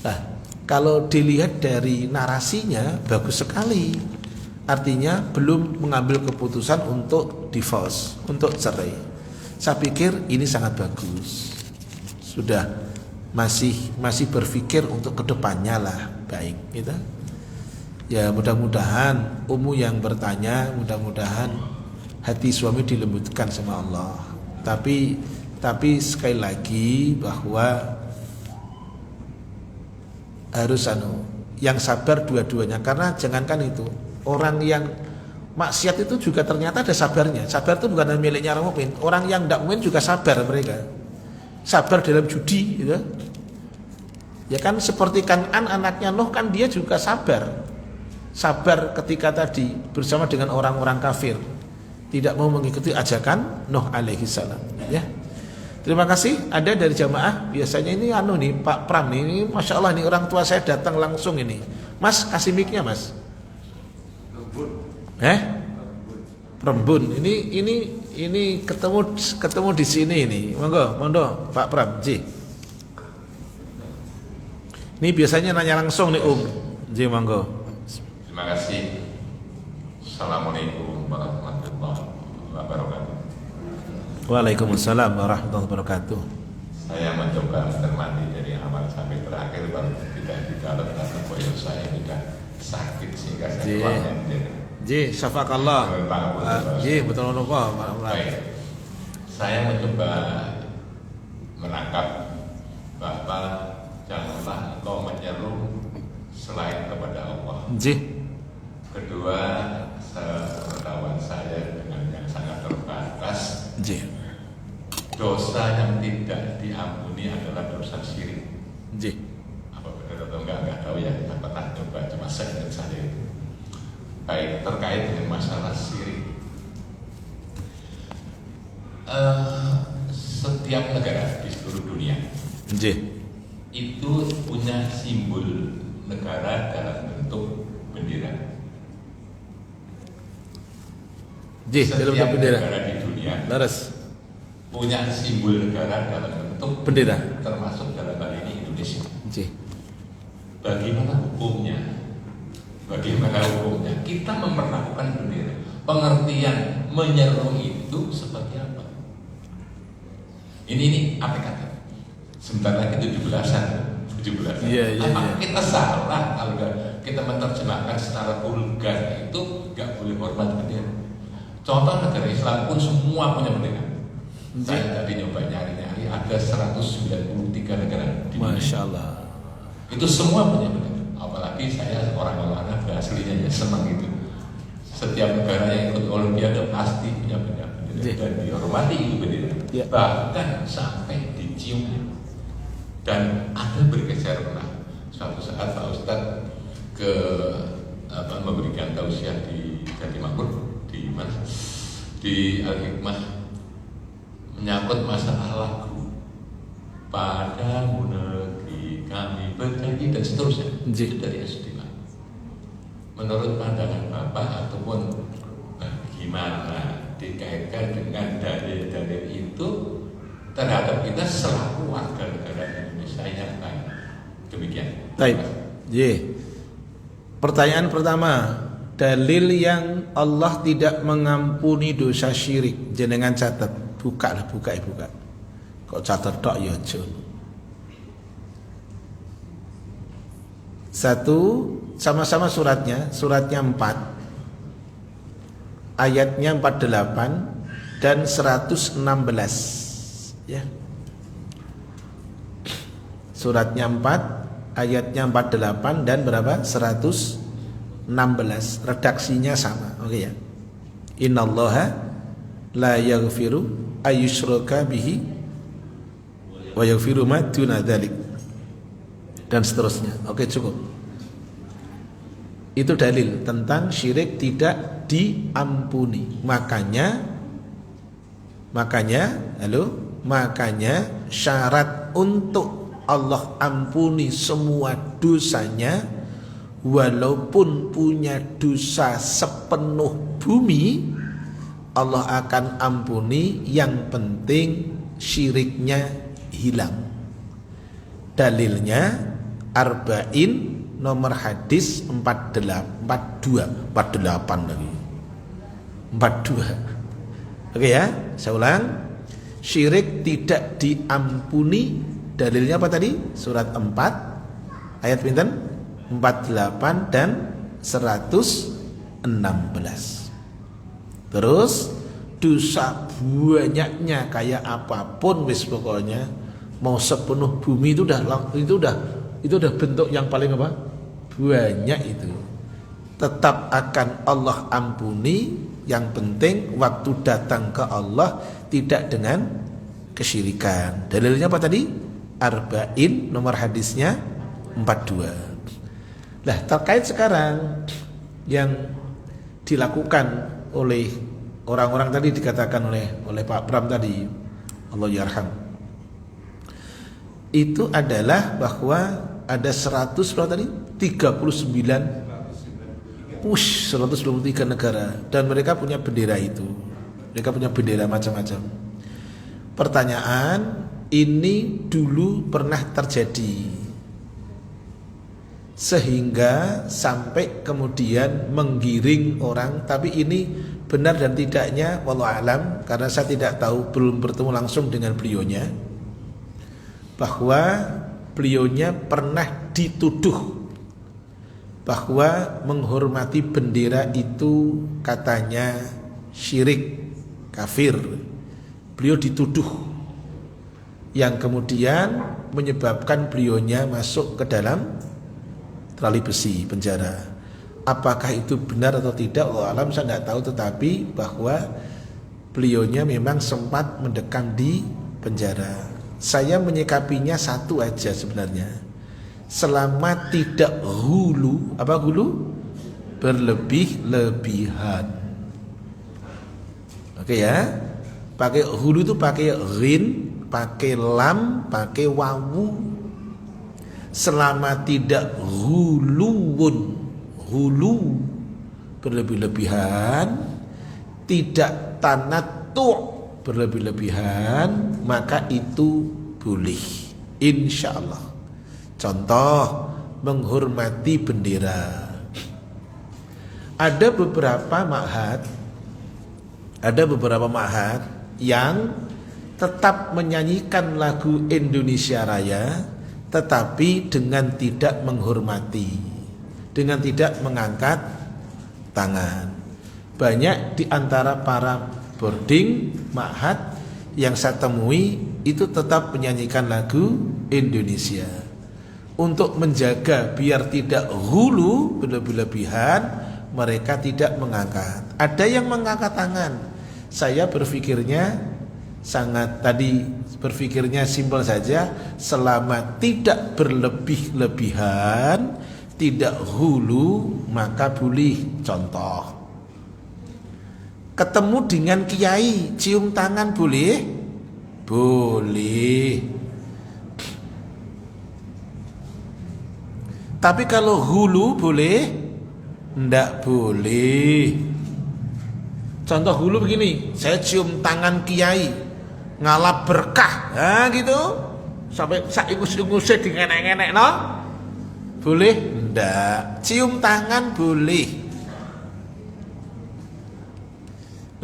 Nah, kalau dilihat dari narasinya bagus sekali. Artinya belum mengambil keputusan untuk divorce, untuk cerai. Saya pikir ini sangat bagus. Sudah masih berpikir untuk kedepannya lah, baik gitu. Ya, mudah-mudahan Umu yang bertanya, mudah-mudahan hati suami dilembutkan sama Allah. Tapi sekali lagi bahwa harus yang sabar dua-duanya, karena jangankan itu, orang yang maksiat itu juga ternyata ada sabarnya. Sabar itu bukan miliknya orang mukmin. Orang yang tidak mukmin juga sabar mereka. Sabar dalam judi gitu. Ya kan seperti Kan'an anaknya Nuh, kan dia juga sabar. Sabar ketika tadi bersama dengan orang-orang kafir, tidak mau mengikuti ajakan Nuh alaihi salam, ya. Terima kasih. Ada dari jamaah, biasanya ini nih Pak Pram nih, ini Masya Allah nih orang tua saya datang langsung ini. Mas, kasih mic-nya Mas. Perembun. Ini ketemu di sini ini. Monggo Pak Pram, Ji. Ini biasanya nanya langsung nih Ji, monggo. Terima kasih. Assalamualaikum warahmatullahi wabarakatuh. Waalaikumsalam warahmatullahi wabarakatuh. Saya mencoba mencermati dari awal sampai terakhir, baru tidak dicatat karena boyo saya tidak sakit sehingga saya keluar. Ji, syafakallah. Ji, betul apa? Baik. Saya mencoba menangkap bahwa janganlah engkau menyeru selain kepada Allah. Ji. Kedua, sepengetahuan saya dengan yang sangat terbatas, Ji. Dosa yang tidak diampuni adalah dosa syirik. Ji. Apa benar atau enggak tahu ya, kita pernah coba, cuma saya dan saya itu. baik terkait dengan masalah syirik. Setiap negara di seluruh dunia itu punya simbol negara dalam bentuk bendera. Setiap negara di dunia punya simbol negara dalam bentuk bendera, termasuk dalam hal ini Indonesia. Bagaimana hukumnya? Kita memperlakukan bendera. Pengertian menyeru itu seperti apa? Ini APKT. Sebentar lagi 17-an. Apakah kita salah kalau kita menerjemahkan secara vulgar itu nggak boleh hormat bendera? Contoh negara Islam pun semua punya bendera. Saya tadi nyoba nyari-nyari, ada 193 negara di dunia. Masya Allah. Itu semua punya bendera. Apalagi saya orang olahraga aslinya ya senang itu. Setiap negara yang ikut Olimpiade pasti punya bendera dan dihormati itu bendera. Bahkan sampai dicium. Dan ada bergeser pernah suatu saat Pak Ustadz memberikan tausiah di Jatimanggur di Al-Hikmah menyangkut masalah lagu Padamu negeri kami berjanji dan seterusnya. Itu dari SD. Menurut pandangan Bapak ataupun gimana dikaitkan dengan dalil-dalil itu terhadap kita selaku warga negara Indonesia yang baik? Demikian. Baik. Pertanyaan pertama, dalil yang Allah tidak mengampuni dosa syirik, jenengan catat, buka. Kok catat tok ya Jun. Satu, sama-sama suratnya 4, ayatnya 48 dan 116, ya. Suratnya 4, ayatnya 48 dan berapa? 116. Redaksinya sama, oke ya. Innallaha la yaghfiru ayyushraka bihi wa yaghfiru ma duna dzalik, dan seterusnya. Oke, cukup. Itu dalil tentang syirik tidak diampuni. Makanya syarat untuk Allah ampuni semua dosanya, walaupun punya dosa sepenuh bumi, Allah akan ampuni, yang penting syiriknya hilang. Dalilnya Arba'in nomor hadis 48 lagi. 42. Oke ya, saya ulang. Syirik tidak diampuni. Dalilnya apa tadi? Surat 4 ayat pinten? 48 dan 116. Terus dosa banyaknya kayak apapun wis pokoknya mau sepenuh bumi itu udah bentuk yang paling apa? Banyak itu. Tetap akan Allah ampuni, yang penting waktu datang ke Allah tidak dengan kesyirikan. Dalilnya apa tadi? Arba'in nomor hadisnya 42. Nah, terkait sekarang yang dilakukan oleh orang-orang tadi, dikatakan oleh Pak Pram tadi, Allah yarham, itu adalah bahwa ada 193 negara dan mereka punya bendera itu. Mereka punya bendera macam-macam. Pertanyaan, ini dulu pernah terjadi sehingga sampai kemudian menggiring orang, tapi ini benar dan tidaknya wallahu alam, karena saya tidak tahu, belum bertemu langsung dengan beliaunya, bahwa beliaunya pernah dituduh bahwa menghormati bendera itu katanya syirik, kafir. Beliau dituduh, yang kemudian menyebabkan beliaunya masuk ke dalam tali besi penjara. Apakah itu benar atau tidak, Allah alam, saya tidak tahu, tetapi bahwa beliaunya memang sempat mendekam di penjara. Saya menyikapinya satu aja sebenarnya, selama tidak hulu berlebih-lebihan. Oke ya. Pakai hulu itu pakai ghin, pakai lam, pakai wawu. Selama tidak huluun, hulu berlebih-lebihan, tidak tanattu berlebih-lebihan, maka itu boleh, insyaallah. Contoh, menghormati bendera. Ada beberapa ma'had yang tetap menyanyikan lagu Indonesia Raya, tetapi dengan tidak menghormati, dengan tidak mengangkat tangan. Banyak di antara para boarding ma'had yang saya temui itu tetap menyanyikan lagu Indonesia. Untuk menjaga biar tidak hulu berlebih-lebihan, mereka tidak mengangkat. Ada yang mengangkat tangan. Saya berpikirnya simpel saja, selama tidak berlebih-lebihan, tidak hulu, maka boleh. Contoh, ketemu dengan kiai, cium tangan boleh? Boleh. Tapi kalau hulu boleh? Ndak boleh. Contoh hulu begini, saya cium tangan kiai, ngalap berkah, nah gitu, sampai sak ingus-ingusnya dingenek-ngenek, no? Boleh? Ndak. Cium tangan boleh.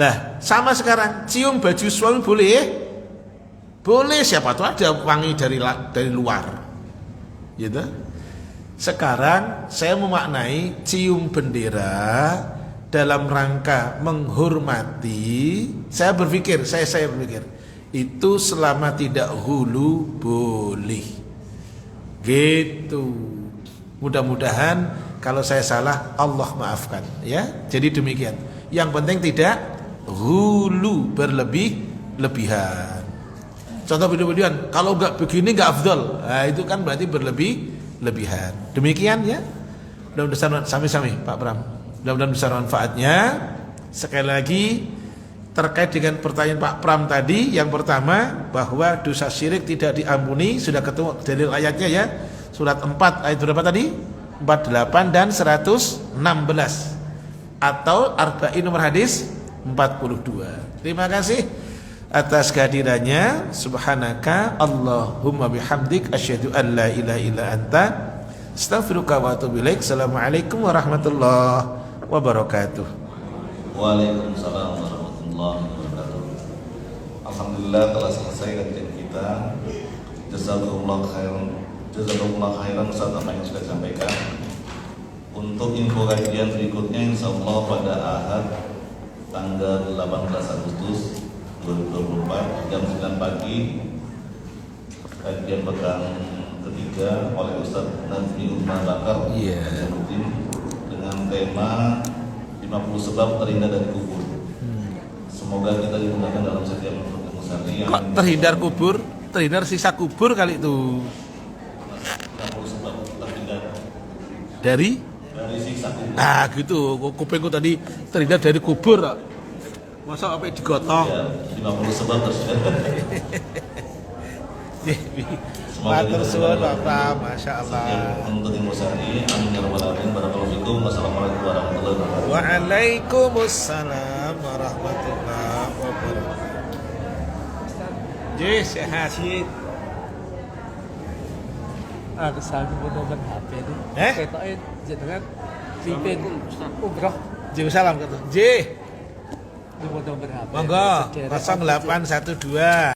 Nah, sama sekarang, cium baju suami boleh? Boleh, siapa tuh ada wangi dari luar, gitu. Sekarang saya memaknai cium bendera dalam rangka menghormati. Saya berpikir itu selama tidak hulu boleh. Gitu. Mudah-mudahan kalau saya salah Allah maafkan ya. Jadi demikian. Yang penting tidak hulu berlebih-lebihan. Contoh video-videoan, kalau enggak begini enggak afdal. Nah, itu kan berarti berlebih-lebihan. Demikian ya. Mudah-mudahan sami-sami Pak Pram. Mudah-mudahan besar manfaatnya. Sekali lagi terkait dengan pertanyaan Pak Pram tadi, yang pertama bahwa dosa syirik tidak diampuni, sudah ketemu dalil ayatnya ya. Surat 4 ayat berapa tadi? 48 dan 116. Atau Arba'in nomor hadis 42. Terima kasih atas kehadirannya. Subhanaka Allahumma bihamdik asyhadu an la ilaha illa anta astaghfiruka wa atubu ilaik. Assalamualaikum warahmatullahi wabarakatuh. Waalaikumsalam warahmatullahi wabarakatuh. Alhamdulillah telah selesai kajian kita. Jazakumullah khairan Ustaz apa yang sudah disampaikan. Untuk info kajian berikutnya insyaallah pada Ahad tanggal 18 Agustus 2024 jam 9 pagi, kajian pekan ketiga oleh Ustaz Nazmi Uthman Bakar dengan tema 50 sebab terhindar dari kubur. Semoga kita dimudahkan dalam setiap ilmu syar'i. Kok terhindar kubur? Terhindar sisa kubur kali itu. 50 sebab terhindar dari sisa kubur. Ah gitu, kupingku tadi terhindar dari kubur. Masa apa digotong? Ya, 50 sebab terhindar. Matur suwun Bapak, Masya Allah. Untuk ilmu syar'i, amin ya rabbal alamin. Barakallahu fikum. Wassalamualaikum warahmatullahi wabarakatuh. Waalaikumsalam warahmatullahi wabarakatuh. Jis, sehat. Kesal nomor HP itu. Ketoke jenengan pimpin umroh. Jih salam kata. Jih. Nomor HP. Monggo 0812